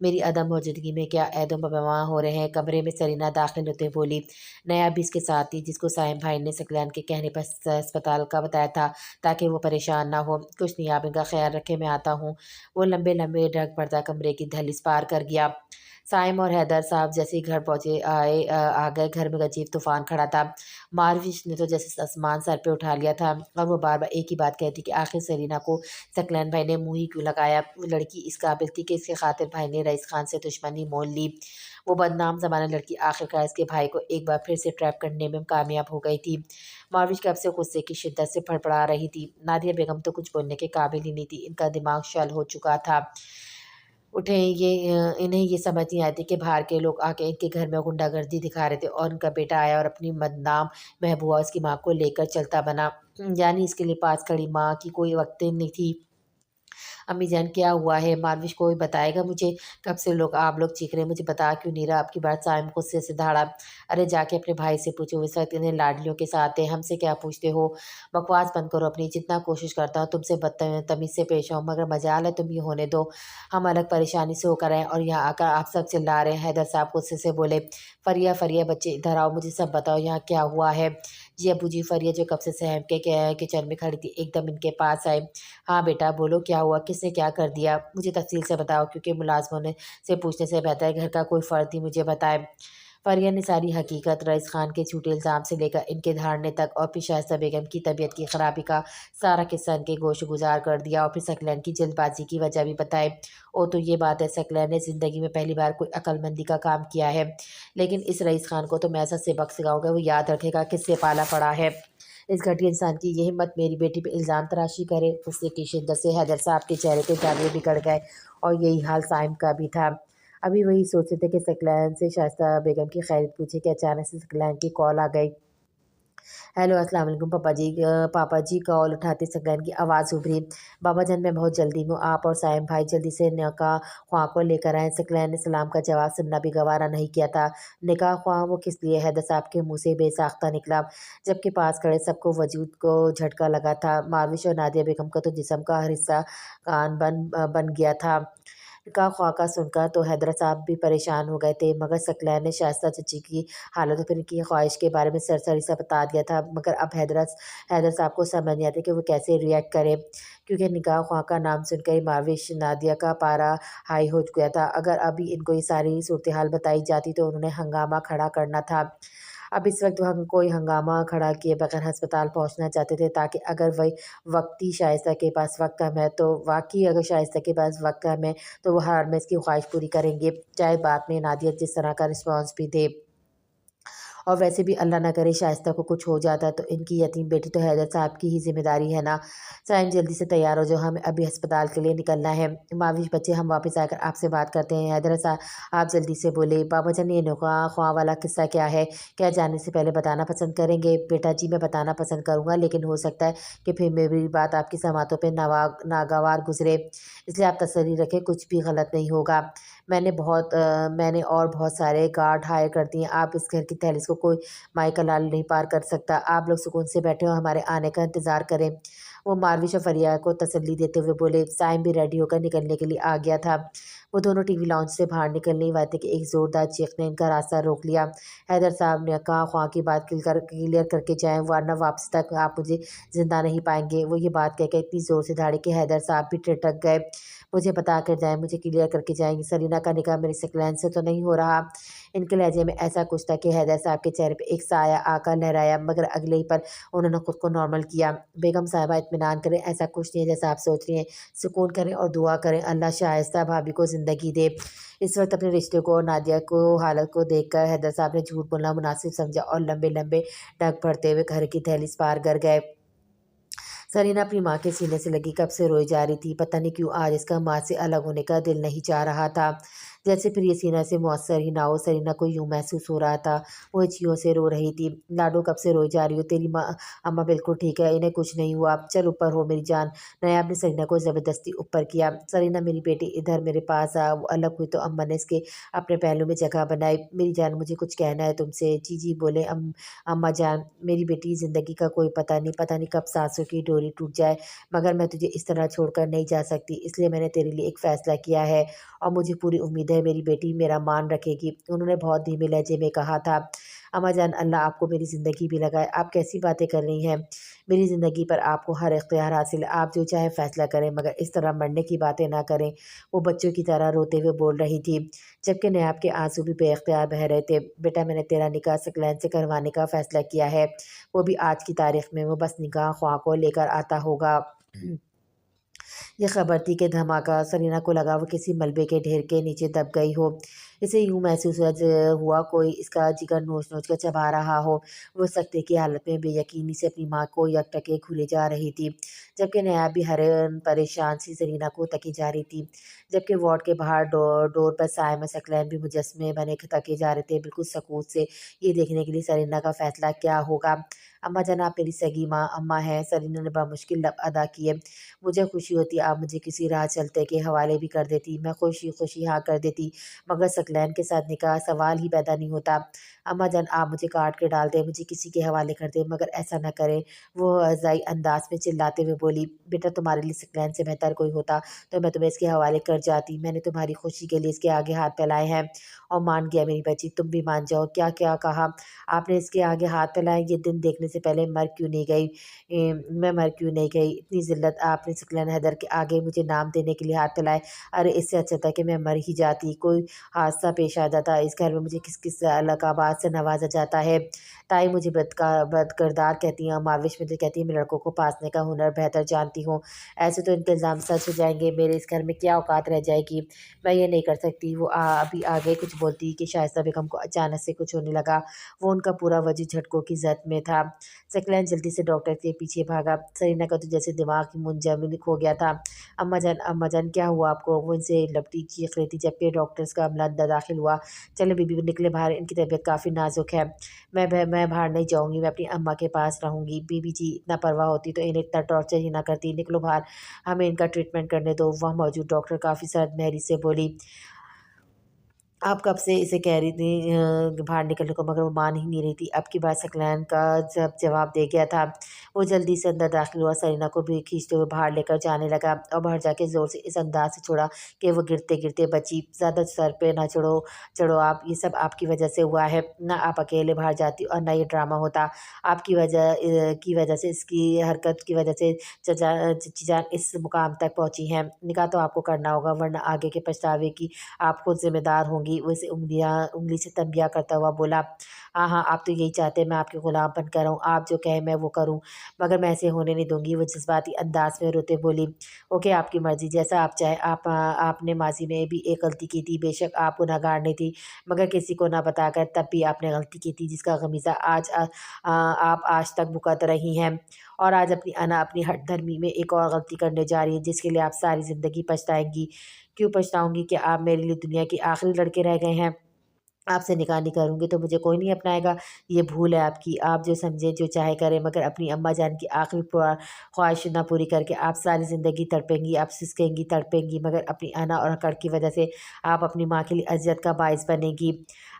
میری عدم موجودگی میں کیا عہد و پیمان ہو رہے ہیں؟ کمرے میں سرینا داخل ہوتے بولی۔ نیا بھی اس کے ساتھ تھی جس کو سائم بھائی نے ثقلین کے کہنے پر اسپتال کا بتایا تھا تاکہ وہ پریشان نہ ہو۔ کچھ نہیں، آپ ان کا خیال رکھیں، میں آتا ہوں۔ وہ لمبے لمبے ڈھگ پڑتا کمرے کی دہلیز پار کر گیا۔ سائم اور حیدر صاحب جیسے ہی گھر پہنچے آ گئے، گھر میں عجیب طوفان کھڑا تھا۔ ماروش نے تو جیسے آسمان سر پہ اٹھا لیا تھا، اور وہ بار بار ایک ہی بات کہتی کہ آخر سرینا کو ثقلین بھائی نے منہ ہی کیوں لگایا؟ وہ لڑکی اس قابل تھی کہ اس کے خاطر بھائی نے رئیس خان سے دشمنی مول لی؟ وہ بدنام زمانہ لڑکی آخرکار اس کے بھائی کو ایک بار پھر سے ٹریپ کرنے میں کامیاب ہو گئی تھی۔ ماروش کب سے غصے کی شدت سے پھڑپڑا رہی تھی۔ نادیہ بیگم تو کچھ بولنے کے قابل ہی نہیں تھی، ان کا دماغ شل ہو چکا تھا۔ انہیں یہ سمجھ نہیں آتی کہ باہر کے لوگ آ کے ان کے گھر میں غنڈہ گردی دکھا رہے تھے، اور ان کا بیٹا آیا اور اپنی بدنام محبوبہ اس کی ماں کو لے کر چلتا بنا، یعنی اس کے لیے پاس کھڑی ماں کی کوئی وقت نہیں تھی۔ अम्मी जान क्या हुआ है? मारविश कोई बताएगा मुझे? कब से लोग आप लोग चीख रहे हैं, मुझे बता क्यों नहीं रहा? अब की बार साइम गुस्से से दहाड़ा, अरे जाके अपने भाई से पूछो, इस वक्त इन्हें लाडलियों के साथ है, हमसे क्या पूछते हो? बकवास बंद करो अपनी, जितना कोशिश करता हूँ तुमसे बदतमीज से पेश आऊँ, मगर मजाल है तुम ये होने दो। हम अलग परेशानी से होकर आए और यहाँ आकर आप सब चिल्ला रहे हैं। हैदर साहब गुस्से से बोले, फरिया फरिया बच्चे इधर आओ, मुझे सब बताओ यहाँ क्या हुआ है? जी अबू जी। फरिया जो कब से सहम के किचन में खड़ी थी एकदम इनके पास आए। हाँ बेटा बोलो क्या हुआ, किसने क्या कर दिया, मुझे तफसील से बताओ, क्योंकि मुलाजमों ने से पूछने से बेहतर है घर का कोई फ़र्द ही मुझे बताए। फरिया ने सारी हकीकत रईस खान के झूठे इल्ज़ाम से लेकर इनके धारने तक और फिर शाइस्ता बेगम की तबीयत की खराबी का सारा किस्सा इनके गोश गुजार कर दिया और फिर सकलैन की जल्दबाजी की वजह भी बताई। ओ तो ये बात है, सकलैन ने ज़िंदगी में पहली बार कोई अक्लमंदी का काम किया है, लेकिन इस रईस खान को तो मैं ऐसा सबक सिखाऊंगा वो याद रखेगा किससे पाला पड़ा है। इस घटिया इंसान की ये हिम्मत मेरी बेटी पे इल्ज़ाम तराशी करे। गुस्से की शिद्दत से हैदर साहब के चेहरे के जादू बिगड़ गए और यही हाल साइम का भी था। अभी वही सोच रहे थे कि सकलैन से शाइस्ता बेगम की खैरियत पूछे कि अचानक से सकलैन की कॉल आ गई। हेलो अस्सलाम वालेकुम पापा जी। पापा जी कॉल उठाते सकलैन की आवाज़ उभरी। बाबा जान मैं बहुत जल्दी में हूँ, आप और साइम भाई जल्दी से निकाह ख्वाह को लेकर आएँ। सकलैन ने सलाम का जवाब सुनना भी गवारा नहीं किया था। निकाह ख्वाह वो किस लिए? हैदर साहब के मुँह से बेसाख्ता निकला, जबकि पास खड़े सबको वजूद को झटका लगा था। माविश और नादिया बेगम का तो जिस्म का हर हिस्सा कान बन गया था। का ख्वाका सुनकर तो हैदर साहब भी परेशान हो गए थे, मगर सकलैन ने शाइस्ता चची की हालत और फिर इनकी ख्वाहिश के बारे में सरसरी सा बता दिया था। मगर अब हैदर साहब को समझ नहीं आता कि वो कैसे रिएक्ट करें, क्योंकि निकाह ख्वाह का नाम सुनकर ही माविश नादिया का पारा हाई हो गया था। अगर अभी इनको ये सारी सूरत हाल बताई जाती तो उन्होंने हंगामा खड़ा करना था। अब इस वक्त हम कोई हंगामा खड़ा किए बगैर अस्पताल पहुंचना चाहते थे, ताकि अगर वही वक्ती शाइस्ता के पास वक्त कम है तो वाकई अगर शाइस्ता के पास वक्त कम है तो वो हर हाल में इसकी ख्वाहिश पूरी करेंगे, चाहे बाद में नादिया जिस तरह का रिस्पॉन्स भी दे। और वैसे भी अल्लाह ना करे शाइस्ता को कुछ हो जाता तो इनकी यतीम बेटी तो हैदर साहब की ही जिम्मेदारी है ना। साइम जल्दी से तैयार हो जाओ, हमें अभी अस्पताल के लिए निकलना है। माविश बच्चे हम वापस आकर आपसे बात करते हैं। हैदर साहब आप जल्दी से बोले। बाबा जान ये निकाह ख्वाह वाला किस्सा क्या है, क्या जाने से पहले बताना पसंद करेंगे? बेटा जी मैं बताना पसंद करूँगा, लेकिन हो सकता है कि फिर मेरी बात आपकी समातों पर नागवार गुजरे, इसलिए आप तसल्ली रखें कुछ भी गलत नहीं होगा। मैंने और बहुत सारे गार्ड हायर कर दिए, आप इस घर की दहलीज को कोई माई का लाल नहीं पार कर सकता। आप लोग सुकून से बैठे हो, हमारे आने का इंतज़ार करें। वो मारविश और फरिया को तसल्ली देते हुए बोले। साइम भी रेडी होकर निकलने के लिए आ गया था। वो दोनों टीवी लॉन्च से बाहर निकलने ही वाले थे कि एक ज़ोरदार चीख ने इनका रास्ता रोक लिया। हैदर साहब ने कहा ख्वाह की बात क्लियर करके जाएं, वरना वापस तक आप मुझे जिंदा नहीं पाएंगे। वो ये बात कहकर इतनी ज़ोर से दहाड़े कि हैदर साहब भी ठिठक गए। मुझे बता कर जाएं, मुझे क्लियर करके जाएंगी, सरीना का निकाह मेरी सकलैन से तो नहीं हो रहा। इनके लहजे में ऐसा कुछ था कि हैदर साहब के चेहरे पे एक साया आकर लहराया, मगर अगले ही पर उन्होंने खुद को नॉर्मल किया। बेगम साहिबा इत्मीनान करें, ऐसा कुछ नहीं है जैसा आप सोच रही हैं। सुकून करें और दुआ करें अल्लाह शाइस्ता भाभी को ज़िंदगी दे। इस वक्त अपने रिश्ते को और नादिया को हालत को देखकर हैदर साहब ने झूठ बोलना मुनासिब समझा और लंबे लंबे डग भरते हुए घर की दहलीज पार कर गए। सरीना अपनी माँ के सीने से लगी कब से रोई जा रही थी, पता नहीं क्यों आज इसका माँ से अलग होने का दिल नहीं चाह रहा था। जैसे फिर ये सीना से मुअस्सर ही ना हो, सरीना को यूँ महसूस हो रहा था। वो हिचकियों से रो रही थी। लाडो कब से रोई जा रही हो, तेरी माँ अम्मा बिल्कुल ठीक है, इन्हें कुछ नहीं हुआ, चल ऊपर हो मेरी जान। नयाब ने सरीना को ज़बरदस्ती ऊपर किया। सरीना मेरी बेटी इधर मेरे पास आ। वो अलग हुई तो अम्मा ने इसके अपने पहलू में जगह बनाई। मेरी जान मुझे कुछ कहना है तुमसे। जी जी बोले अम्मा जान। मेरी बेटी ज़िंदगी का कोई पता नहीं कब सांसों की डोरी टूट जाए, मगर मैं तुझे इस तरह छोड़कर नहीं जा सकती, इसलिए मैंने तेरे लिए एक फ़ैसला किया है और मुझे पूरी उम्मीद है मेरी बेटी मेरा मान रखेगी। उन्होंने बहुत धीमे लहजे में कहा था। अम्मा जान अल्लाह आपको मेरी ज़िंदगी भी लगाए, आप कैसी बातें कर रही हैं? मेरी ज़िंदगी पर आपको हर इख्तियार हासिल है, आप जो चाहे फ़ैसला करें, मगर इस तरह मरने की बातें ना करें। वो बच्चों की तरह रोते हुए बोल रही थी, जबकि नयाब के आंसू भी बेख्तियार बह रहे थे। बेटा मैंने तेरा निकाह सकलैन से करवाने का फ़ैसला किया है, वो भी आज की तारीख में। वो बस निकाह ख्वाह को लेकर आता होगा। ये खबर थी कि धमाका सरीना को लगा वो किसी मलबे के ढेर के नीचे दब गई हो। इसे यूं महसूस हुआ कोई इसका जिगर नोच नोच कर चबा रहा हो। वो सख्ते की हालत में बेयकीनी से अपनी माँ को यकटके घूरे जा रही थी, जबकि नयाब भी हैरान परेशान सी सरीना को तकी जा रही थी। जबकि वार्ड के बाहर डोर पर साइम और सकलैन भी मुजस्मे बने तके जा रहे थे, बिल्कुल सकूत से, ये देखने के लिए सरीना का फैसला क्या होगा। अम्मा जान आप मेरी सगी माँ अम्मा हैं। सरीना ने बामुश्किल लब अदा किए। मुझे खुशी होती आप मुझे किसी राह चलते के हवाले भी कर देती। मैं खुशी खुशी हाँ कर देती, मगर सकलैन के साथ निकाह सवाल ही पैदा नहीं होता। अम्मा जान आप मुझे काट के डाल दें, मुझे किसी के हवाले कर दें, मगर ऐसा न करें। वो अज़ाई अंदाज में चिल्लाते हुए बोली, बेटा तुम्हारे लिए सकलैन से बेहतर कोई होता तो मैं तुम्हें इसके हवाले कर जाती। मैंने तुम्हारी खुशी के लिए इसके आगे हाथ फैलाए हैं और मान गया मेरी बच्ची, तुम भी मान जाओ। क्या क्या कहा आपने, इसके आगे हाथ फैलाए? ये दिन देखने से पहले मर क्यों नहीं गई? मैं मर क्यों नहीं गई? इतनी ज़िल्लत आपने सकलैन हैदर के आगे मुझे नाम देने के लिए हाथ फैलाए। अरे इससे अच्छा था कि मैं मर ही जाती, कोई हादसा पेश आ जाता। इस घर में मुझे किस किस लकाबात से नवाजा जाता है। ताई मुझे बदकिरदार कहती हैं, माविश मुझे कहती है मैं लड़कों को पासने का हुनर बेहतर जानती हूँ। ऐसे तो इनके इल्ज़ाम सच हो जाएंगे, मेरे इस घर में क्या औकात रह जाएगी। मैं ये नहीं कर सकती। वो अभी आगे कुछ बोलती कि शाइस्ता बेगम को अचानक से कुछ होने लगा। वो उनका पूरा वजूद झटकों की जद में था। सकलैन जल्दी से डॉक्टर के पीछे भागा। सरीना का तो जैसे दिमाग ही मुंजमद हो गया था। अम्मा जान क्या हुआ आपको? वो इनसे लपटी चीख रही थी जबकि डॉक्टर्स का अमला दाखिल हुआ। चले बीबी निकले बाहर, इनकी तबीयत काफ़ी नाजुक है। मैं बाहर नहीं जाऊँगी, मैं अपनी अम्मा के पास रहूँगी। बीबी जी इतना परवाह होती तो इन्हें इतना टॉर्चर ही ना करती। निकलो बाहर, हमें इनका ट्रीटमेंट करने दो। वहाँ मौजूद डॉक्टर काफ़ी सर्द महरी से बोली, आप कब से इसे कह रही थी बाहर निकलने को, मगर वो मान ही नहीं रही थी। अब की बार सकलैन का जब जवाब दे गया था। वो जल्दी से अंदर दाखिल हुआ, सरीना को भी खींचते हुए बाहर लेकर जाने लगा और बाहर जाके ज़ोर से इस अंदाज से छोड़ा कि वो गिरते गिरते बची। ज़्यादा सर पे ना चढ़ो चढ़ो आप, ये सब आपकी वजह से हुआ है। ना आप अकेले बाहर जाती और ना ये ड्रामा होता। आपकी वजह से, इसकी हरकत की वजह से चची जान इस मुकाम तक पहुँची हैं। निकाह तो आपको करना होगा, वरना आगे के पछतावे की आप खुद ज़िम्मेदार होंगी। वो इसे उंगली से तंबिया करता हुआ बोला, हाँ हाँ आप तो यही चाहते हैं मैं आपके गुलाम बनकर रहूँ, आप जो कहें मैं वो करूँ, मगर मैं ऐसे होने नहीं दूंगी। वो जज्बाती अंदाज में रोते बोली, ओके आपकी मर्जी, जैसा आप चाहे। आपने माजी में भी एक गलती की थी, बेशक आप गुनहगार नहीं थी, मगर किसी को ना बताकर तब भी आपने गलती की थी, जिसका गमीज़ा आप आज तक भुगत रही हैं। और आज अपनी हठ धर्मी में एक और गलती करने जा रही है, जिसके लिए आप सारी ज़िंदगी पछताएंगी। क्यों पछताऊँगी? कि आप मेरे लिए दुनिया के आखिरी लड़के रह गए हैं। आपसे निकाह नहीं करूँगी तो मुझे कोई नहीं अपनाएगा। ये भूल है आपकी। आप जो समझे जो चाहे करें, मगर अपनी अम्मा जान की आखिरी ख्वाहिश ना पूरी करके आप सारी ज़िंदगी तड़पेंगी, आप सिसकेंगी, तड़पेंगी, मगर अपनी अना और अकड़ की वजह से आप अपनी माँ के लिए अज़ियत का बाइस बनेंगी।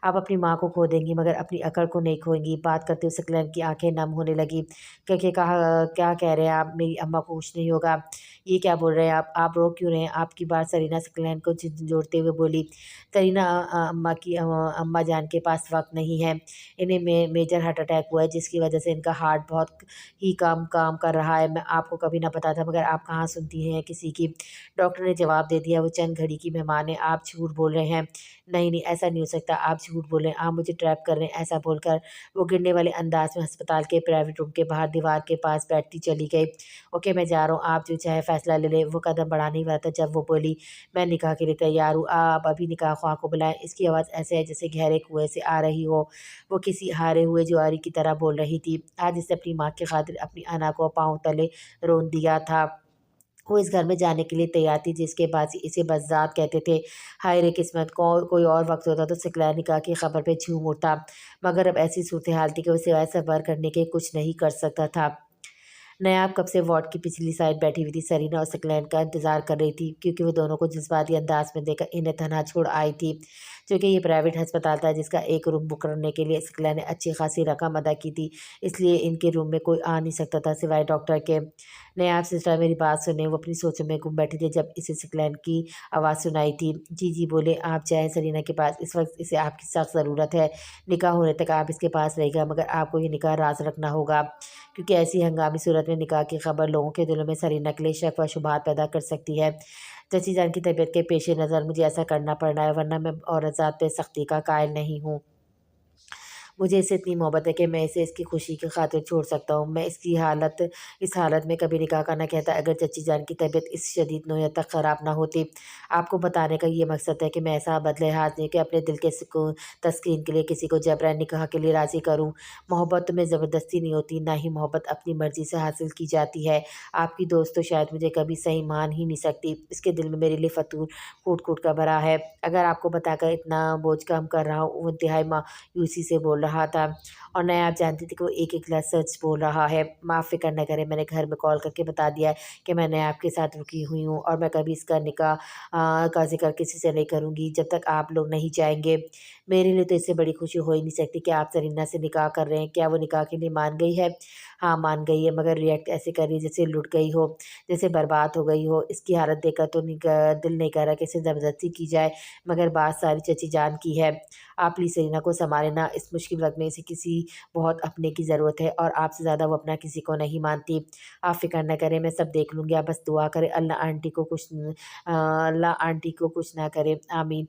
आप अपनी माँ को खो देंगी, मगर अपनी अकड़ को नहीं खोएंगी। बात करते हुए सकलैन की आंखें नम होने लगी। क्योंकि कहा, क्या कह रहे हैं आप? मेरी अम्मा को कुछ नहीं होगा। ये क्या बोल रहे हैं आप रो क्यों रहे हैं? आपकी बात सरीना सकलैन को झिंझोड़ते हुए बोली। करीना अम्मा जान के पास वक़्त नहीं है। इन्हें मेजर हार्ट अटैक हुआ है, जिसकी वजह से इनका हार्ट बहुत ही कम काम कर रहा है। मैं आपको कभी ना पता था, मगर आप कहाँ सुनती हैं किसी की। डॉक्टर ने जवाब दे दिया, वो चंद घड़ी की मेहमान है। आप झूठ बोल रहे हैं। नहीं नहीं ऐसा नहीं हो सकता, आप झूठ बोल रहे हैं, आप मुझे ट्रैप कर रहे हैं। ऐसा बोलकर वो गिरने वाले अंदाज में अस्पताल के प्राइवेट रूम के बाहर दीवार के पास बैठती चली गई। ओके मैं जा रहा हूँ, आप जो चाहे फैसला ले लें। वो कदम बढ़ाने ही वाला था जब वो बोली, मैं निकाह के लिए तैयार हूँ, आप अभी निकाह ख्वाह को बुलाएं। इसकी आवाज़ ऐसे है जैसे गहरे कुएं से आ रही हो। वो किसी हारे हुए जुआरी की तरह बोल रही थी। आज इसने अपनी माँ की खातिर अपनी अना को पाँव तले रोन दिया था। वो इस घर में जाने के लिए तैयार थी, जिसके बाद से इसे बज़ात कहते थे। हाय रे किस्मत, कोई और वक्त होता तो सिकला निकाह की खबर पे झूम उठता, मगर अब ऐसी सूरत हाल थी कि वो सिवाय सब्र करने के कुछ नहीं कर सकता था। नायाब कब से वार्ड की पिछली साइड बैठी हुई थी। सरीना और सकलैन का इंतजार कर रही थी, क्योंकि वो दोनों को जज्बाती अंदाज में देखकर इन्हें तनहा छोड़ आई थी। क्योंकि ये प्राइवेट अस्पताल था, जिसका एक रूम बुक करने के लिए सकलैन ने अच्छी खासी रकम अदा की थी, इसलिए इनके रूम में कोई आ नहीं सकता था सिवाय डॉक्टर के। नायाब सिस्टर मेरी बात सुने। वो अपनी सोचों में गुम बैठी थी जब इसे सकलैन की आवाज़ सुनाई थी। जी जी बोले, आप जाएँ सरीना के पास, इस वक्त इसे आपकी सख्त ज़रूरत है। निकाह होने तक आप इसके पास रहेगा, मगर आपको ये निकाह राज रखना होगा, क्योंकि ऐसी हंगामी सूरत में निकाह की खबर लोगों के दिलों में सरीना के लिए शक व शुबहात पैदा कर सकती है। चची जान की तबीयत के पेश नज़र मुझे ऐसा करना पड़ रहा है, वरना मैं औरत ज़ात पे सख्ती का कायल नहीं हूँ। मुझे इससे इतनी मोहब्बत है कि मैं इसे इसकी खुशी की खातिर छोड़ सकता हूँ। मैं इस हालत में कभी निकाह का ना कहता, अगर चची जान की तबीयत इस शदीद नोयत तक ख़राब ना होती। आपको बताने का ये मकसद है कि मैं ऐसा बदले हाथ नहीं कि अपने दिल के सुकून तस्कीन के लिए किसी को जबरन निकाह के लिए राज़ी करूँ। मोहब्बत में ज़बरदस्ती नहीं होती, ना ही मोहब्बत अपनी मर्ज़ी से हासिल की जाती है। आपकी दोस्त तो शायद मुझे कभी सही मान ही नहीं सकती। इसके दिल में मेरे लिए फ़तूर कूट कूट कर भरा है। अगर आपको बताकर इतना बोझ कम कर रहा हूँ। वो इंतहाई मायूसी से बोल रहा रहा था और नायाब जानती थी कि वो एक एक लफ्ज़ सच बोल रहा है। माफ़ फ़िक्र न करें, मैंने घर में कॉल करके बता दिया है कि मैं नायाब के साथ रुकी हुई हूँ और मैं कभी इसका निकाह का ज़िक्र किसी से नहीं करूँगी जब तक आप लोग नहीं जाएँगे। मेरे लिए तो इससे बड़ी खुशी हो ही नहीं सकती कि आप सरीना से निकाह कर रहे हैं। क्या वो निकाह के लिए मान गई है? हाँ, मान गई है, मगर रिएक्ट ऐसे कर रही है जैसे लुट गई हो, जैसे बर्बाद हो गई हो। इसकी हालत देखकर तो दिल नहीं कर रहा कि इसे ज़बरदस्ती की जाए, मगर बात सारी चची जान की है। आप प्लीज़ सरीना को सँभालें ना, इस मुश्किल वक़्त में इसे किसी बहुत अपने की ज़रूरत है और आपसे ज़्यादा वो अपना किसी को नहीं मानती। आप फ़िक्र ना करें, मैं सब देख लूँगी, आप बस दुआ करें अल्लाह आंटी को कुछ ना करे, आमीन।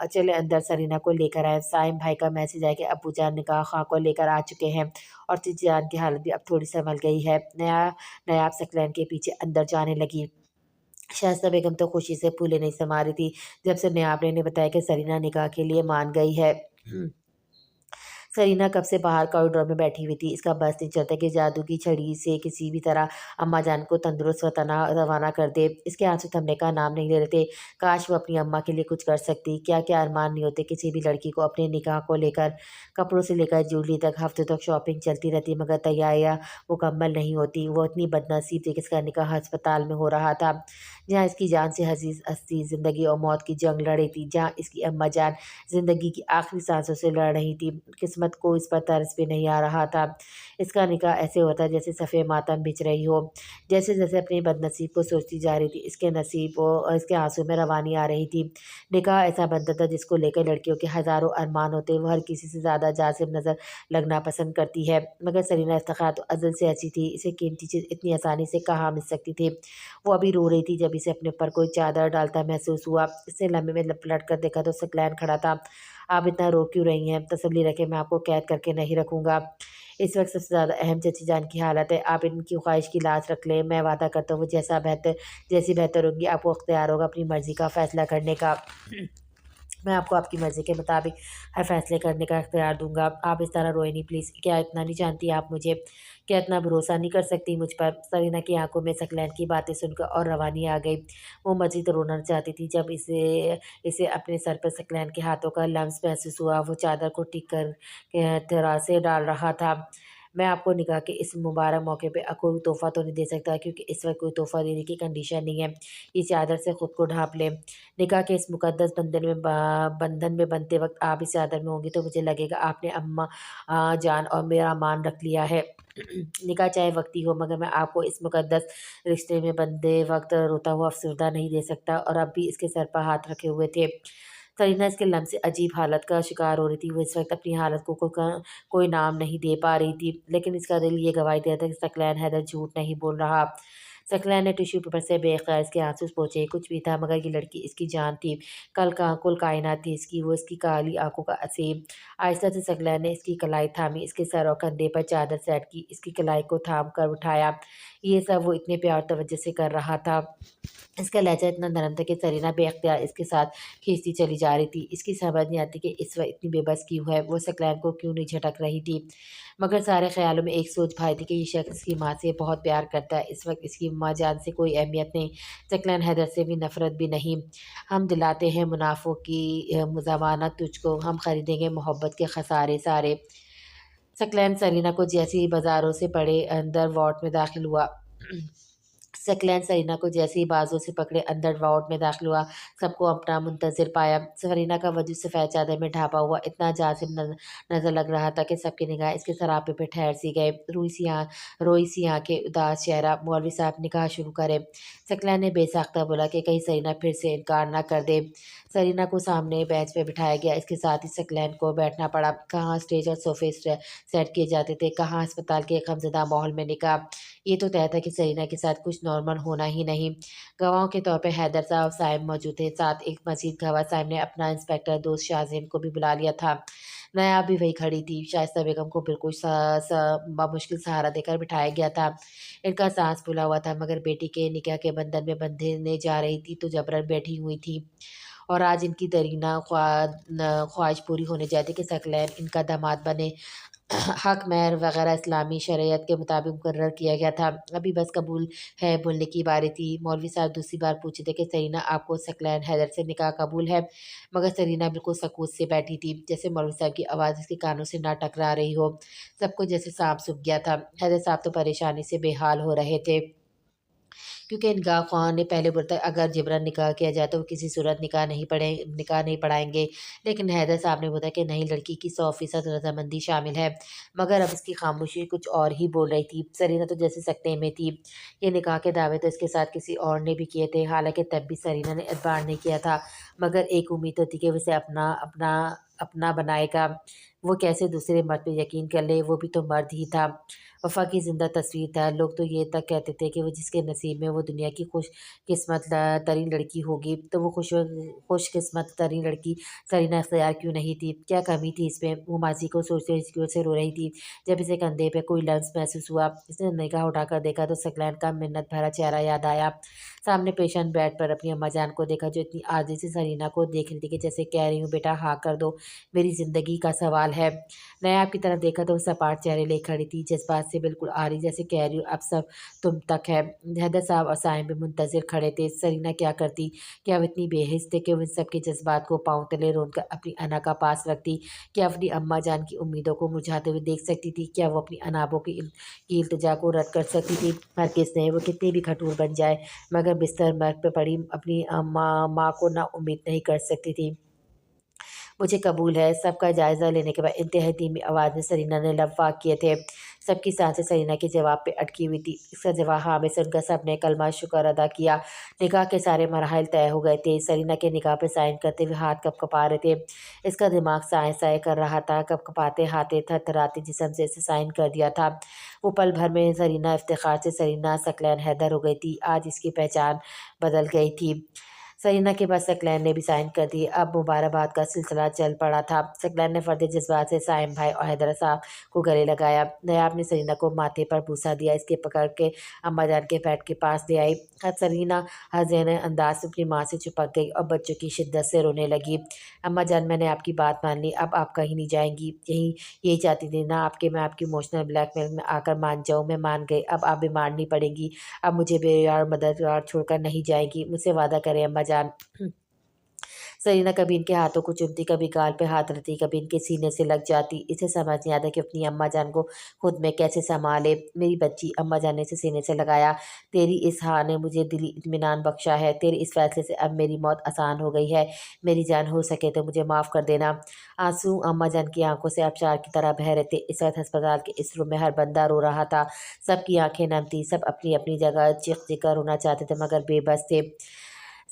चले अंदर सरीना को लेकर आए। साइम भाई का मैसेज आया कि अब्बूजान निकाह ख़्वाह को लेकर आ चुके हैं और चची जान की हालत भी अब थोड़ी संभल गई है। नायाब सकलैन के पीछे अंदर जाने लगी। शाइस्ता बेगम तो खुशी से फूले नहीं समा रही थी जब से नायाब ने बताया कि सरीना निकाह के लिए मान गई है। सरीना कब से बाहर कॉरिडोर में बैठी हुई थी। इसका बस नहीं चलता कि जादू की छड़ी से किसी भी तरह अम्मा जान को तंदुरुस्त व रवाना कर दे। इसके आंसू थमने का नाम नहीं ले रहे थे। काश वो अपनी अम्मा के लिए कुछ कर सकती। क्या क्या अरमान नहीं होते किसी भी लड़की को अपने निकाह को लेकर। कपड़ों से लेकर ज्वेलरी तक हफ्ते तक शॉपिंग चलती रहती, मगर तैयारियाँ मुकम्मल नहीं होती। वो इतनी बदनसीब थी कि इसका निकाह अस्पताल में हो रहा था, जहाँ इसकी जान से हसीस हस्ती ज़िंदगी और मौत की जंग लड़ रही थी, जहाँ इसकी अम्मा जान ज़िंदगी की आखिरी सांसों से लड़ रही थी। किस्मत को इस पर तरस भी नहीं आ रहा था। इसका निकाह ऐसे होता जैसे सफ़े मातम बिछ रही हो। जैसे जैसे अपनी बदनसीब को सोचती जा रही थी, इसके नसीब और इसके आंसू में रवानी आ रही थी। निकाह ऐसा बनता था जिसको लेकर लड़कियों के हज़ारों अरमान होते, वो हर किसी से ज़्यादा जासिम नज़र लगना पसंद करती है। मगर सरीना इफ्तिखार तो अज़ल से ऐसी थी, इसे कीमती चीज़ इतनी आसानी से कहाँ मिल सकती थी। वो अभी रो रही थी जब इसे अपने ऊपर कोई चादर डालता महसूस हुआ। इसने लम्हे में पलट कर देखा तो सकलैन खड़ा था। आप इतना रो क्यों रही हैं? तसल्ली रखें, मैं आपको कैद करके नहीं रखूँगा। इस वक़्त सबसे ज़्यादा अहम चची जान की हालत है। आप इनकी ख़्वाहिश की लाज रख लें, मैं वादा करता हूँ वो जैसी बेहतर होगी आपको इख्तियार होगा अपनी मर्ज़ी का फ़ैसला करने का। मैं आपको आपकी मर्ज़ी के मुताबिक हर फ़ैसले करने का इख्तियार दूँगा। आप इस तरह रोएँ नहीं प्लीज़। क्या इतना नहीं जानती आप मुझे? क्या इतना भरोसा नहीं कर सकती मुझ पर? सरीना की आँखों में सकलैन की बातें सुनकर और रवानी आ गई। वो मज़ीद रोना चाहती थी जब इसे इसे अपने सर पर सकलैन के हाथों का लम्स महसूस हुआ। वो चादर को ठीक कर के तरह से डाल रहा था। मैं आपको निकाह के इस मुबारक मौके पे कोई तोहफ़ा तो नहीं दे सकता, क्योंकि इस वक़्त कोई तोहफ़ा देने की कंडीशन नहीं है। इस चादर से खुद को ढाँप लें। निकाह के इस मुक़द्दस बंधन में बंधते वक़्त आप इस चादर में होंगी तो मुझे लगेगा आपने अम्मा जान और मेरा मान रख लिया है। निकाह चाहे वक़्ती हो, मगर मैं आपको इस मुक़द्दस रिश्ते में बंधे वक़्त रोता हुआ अफ़सरदा नहीं दे सकता। और अब भी इसके सर पर हाथ रखे हुए थे। करीना इसके लम्हे से अजीब हालत का शिकार हो रही थी। वो इस वक़्त अपनी हालत को कोई नाम नहीं दे पा रही थी, लेकिन इसका दिल ये गवाही दे रहा था कि सकलैन हैदर झूठ नहीं बोल रहा। सकलैन ने टिश्यू पेपर से बेख्तियार इसके आँसू पोंछे। कुछ भी था, मगर ये लड़की इसकी जान थी। कुल कायनात थी इसकी, वो इसकी काली आँखों का असीम। आहिस्ता से सकलैन ने इसकी कलाई थामी, इसके सर और कंधे पर चादर सेट की, इसकी कलाई को थाम कर उठाया। ये सब वो इतने प्यार तवज्जो से कर रहा था। इसका लहज़ा इतना नरम था कि सरीना बेख्तियार इसके साथ खींचती चली जा रही थी। इसकी समझ नहीं आती कि इस वक़्त इतनी बेबस क्यों है। वो सकलैन को क्यों नहीं झटक रही थी। मगर सारे ख़्यालों में एक सोच भाई थी कि ये शख़्स इसकी माँ से बहुत प्यार करता है। इस वक़्त इसकी अम्मा जान से कोई अहमियत नहीं, सकलैन हैदर से भी नफ़रत भी नहीं। हम दिलाते हैं मुनाफ़ों की ज़मानत तुझको, हम खरीदेंगे मोहब्बत के खसारे सारे। सकलैन सरीना को जैसे ही बाज़ारों से पड़े अंदर वार्ड में दाखिल हुआ। सकलैन सरीना को जैसे ही बाजुओं से पकड़े अंदर वार्ड में दाखिल हुआ, सबको अपना मुंतज़िर पाया। सरीना का वजूद सफ़ेद चादर में ढाँपा हुआ इतना जासिम नज़र लग रहा था कि सबकी निगाहें इसके सरापे पे ठहर सी गए। रोई सी आँखें, उदास चेहरा। मौलवी साहब निकाह शुरू करें। सकलैन ने बेसाख्ता बोला कि कहीं सरीना फिर से इनकार ना कर दे। सरीना को सामने बेंच पे बिठाया गया। इसके साथ ही सकलैन को बैठना पड़ा। कहाँ स्टेज और सोफ़े सेट किए जाते थे, कहाँ अस्पताल के गमज़दा माहौल में निकाह। ये तो तय था कि सरीना के साथ कुछ नॉर्मल होना ही नहीं। गवाहों के तौर पे हैदर साहब और साइम मौजूद थे। साथ एक मज़ीद गवाह साइम ने अपना इंस्पेक्टर दोस्त शाज़िम को भी बुला लिया था। नायाब भी वहीं खड़ी थी। शाइस्ता बेगम को बिल्कुल बमुश्किल सहारा देकर बिठाया गया था। इनका साँस फूला हुआ था, मगर बेटी के निकाह के बंधन में बंधने जा रही थी तो जबरन बैठी हुई थी। और आज इनकी दरीना ख्वाहिश पूरी होने जाती कि सकलैन इनका दामाद बने। حق مہر وغیرہ اسلامی شریعت کے مطابق مقرر کیا گیا تھا۔ ابھی بس قبول ہے بولنے کی باری تھی۔ مولوی صاحب دوسری بار پوچھے تھے کہ سرینا آپ کو ثقلین حیدر سے نکاح قبول ہے؟ مگر سرینا بالکل سکوت سے بیٹھی تھی، جیسے مولوی صاحب کی آواز اس کے کانوں سے نہ ٹکرا رہی ہو۔ سب کو جیسے سانپ سونکھ گیا تھا۔ حیدر صاحب تو پریشانی سے بے حال ہو رہے تھے، کیونکہ نگاہ خواہاں نے پہلے بولتا اگر جبران نکاح کیا جائے تو وہ کسی صورت نکاح نہیں پڑھائیں گے، لیکن حیدر صاحب نے بولا کہ نہیں، لڑکی کی 100% رضامندی شامل ہے۔ مگر اب اس کی خاموشی کچھ اور ہی بول رہی تھی۔ سرینا تو جیسے سکتے میں تھی۔ یہ نکاح کے دعوے تو اس کے ساتھ کسی اور نے بھی کیے تھے، حالانکہ تب بھی سرینا نے اعتبار نہیں کیا تھا، مگر ایک امید تو تھی کہ وہ اسے اپنا بنائے گا۔ وہ کیسے دوسرے مرد پہ یقین کر لے، وہ بھی تو مرد ہی تھا، وفا کی زندہ تصویر تھا۔ لوگ تو یہ تک کہتے تھے کہ وہ جس کے نصیب میں وہ دنیا کی خوش قسمت ترین لڑکی ہوگی، تو وہ خوش قسمت ترین لڑکی سرینا اختیار کیوں نہیں تھی؟ کیا کمی تھی اس میں؟ وہ ماضی کو سوچتے ہچکیوں سے رو رہی تھی۔ جب اسے کندھے پہ کوئی لمس محسوس ہوا، اس نے نگاہ اٹھا کر دیکھا تو ثقلین کا منت بھرا چہرہ یاد آیا۔ سامنے پیشنٹ بیڈ پر اپنی اماں جان کو دیکھا، جو اتنی عاجزی سے سرینا کو دیکھ رہی تھی کہ جیسے کہہ رہی ہوں بیٹا ہاں کر دو، میری زندگی کا سوال ہے۔ نیاب کی طرف دیکھا تو وہ سپاٹ چہرے لے کھڑی تھی، جذبات سے بالکل آری، جیسے کہہ رہی ہوں اب سب تم تک ہے۔ حیدر صاحب اور صاحب بھی منتظر کھڑے تھے۔ سرینا کیا کرتی؟ کیا وہ اتنی بے حس تھے کہ وہ ان سب کے جذبات کو پاؤں تلے رون کر اپنی انا کا پاس رکھتی؟ کیا اپنی اماں جان کی امیدوں کو مرجھاتے ہوئے دیکھ سکتی تھی؟ کیا وہ اپنی انابوں کی التجا کو رد کر سکتی تھی؟ ہرگز نہیں، وہ کتنی بھی کھٹور بن جائے مگر بستر مرگ پہ پڑی اپنی ماں کو نا امید نہیں کر سکتی تھی۔ مجھے قبول ہے۔ سب کا جائزہ لینے کے بعد انتہائی دھیمی آواز میں سرینا نے لب واق کیے تھے۔ سب کی سانسیں سرینا کے جواب پہ اٹکی ہوئی تھی۔ اس کا جواب ہاں میں سن کر سب نے کلمہ شکر ادا کیا۔ نکاح کے سارے مراحل طے ہو گئے تھے۔ سرینا کے نکاح پہ سائن کرتے ہوئے ہاتھ کپ کپا رہے تھے۔ اس کا دماغ سائیں سائیں کر رہا تھا۔ کپ کپاتے ہاتھیں تھر تھراتے جسم سے اسے سائن کر دیا تھا۔ وہ پل بھر میں سرینا افتخار سے سرینا ثقلین حیدر ہو گئی تھی۔ آج اس کی پہچان بدل گئی تھی۔ سرینا کے بعد ثقلین نے بھی سائن کر دیے۔ اب مبارکباد کا سلسلہ چل پڑا تھا۔ ثقلین نے فرد جذبات سے سائم بھائی اور حیدر صاحب کو گلے لگایا۔ نیاب نے سرینا کو ماتھے پر بوسہ دیا، اس کے پکڑ کے اماں جان کے بیڈ کے پاس لے آئی۔ سرینا حزین انداز سے اپنی ماں سے چپک گئی اور بچوں کی شدت سے رونے لگی۔ اماں جان، میں نے آپ کی بات مان لی، اب آپ کہیں نہیں جائیں گی۔ یہی چاہتی تھی نا آپ کہ میں آپ کی ایموشنل بلیک میل میں آ کر مان جاؤں؟ میں مان گئی، اب آپ بیمار نہیں پڑیں گی، اب مجھے بے یار مددگار چھوڑ کر نہیں جائیں گی، مجھ سے وعدہ کریں اماں جان۔ سرینا کبھی ان کے ہاتھوں کو چومتی، کبھی گال پہ ہاتھ رکھتی، کبھی ان کے سینے سے لگ جاتی۔ اسے سمجھ نہیں آتا کہ اپنی اماں جان کو خود میں کیسے سنبھالے۔ میری بچی، اماں جان نے اسے سینے سے لگایا، تیری اس ہاں نے مجھے دلی اطمینان بخشا ہے، تیرے اس فیصلے سے اب میری موت آسان ہو گئی ہے، میری جان ہو سکے تو مجھے معاف کر دینا۔ آنسو اماں جان کی آنکھوں سے آبشار کی طرح بہہ رہے تھے۔ اس وقت ہسپتال کے اس روم میں ہر بندہ رو رہا تھا، سب کی آنکھیں نم تھیں، سب اپنی اپنی جگہ چیخ چیخ کر رونا چاہتے تھے مگر بے بس تھے۔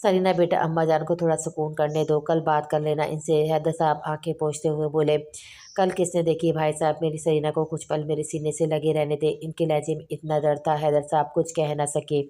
سرینا بیٹا، اماں جان کو تھوڑا سکون کرنے دو، کل بات کر لینا ان سے، حیدر صاحب آنکھیں پوچھتے ہوئے بولے۔ کل کس نے دیکھی بھائی صاحب؟ میری سرینا کو کچھ پل میرے سینے سے لگے رہنے دے، ان کے لہجے میں اتنا درد تھا حیدر صاحب کچھ کہہ نہ سکے۔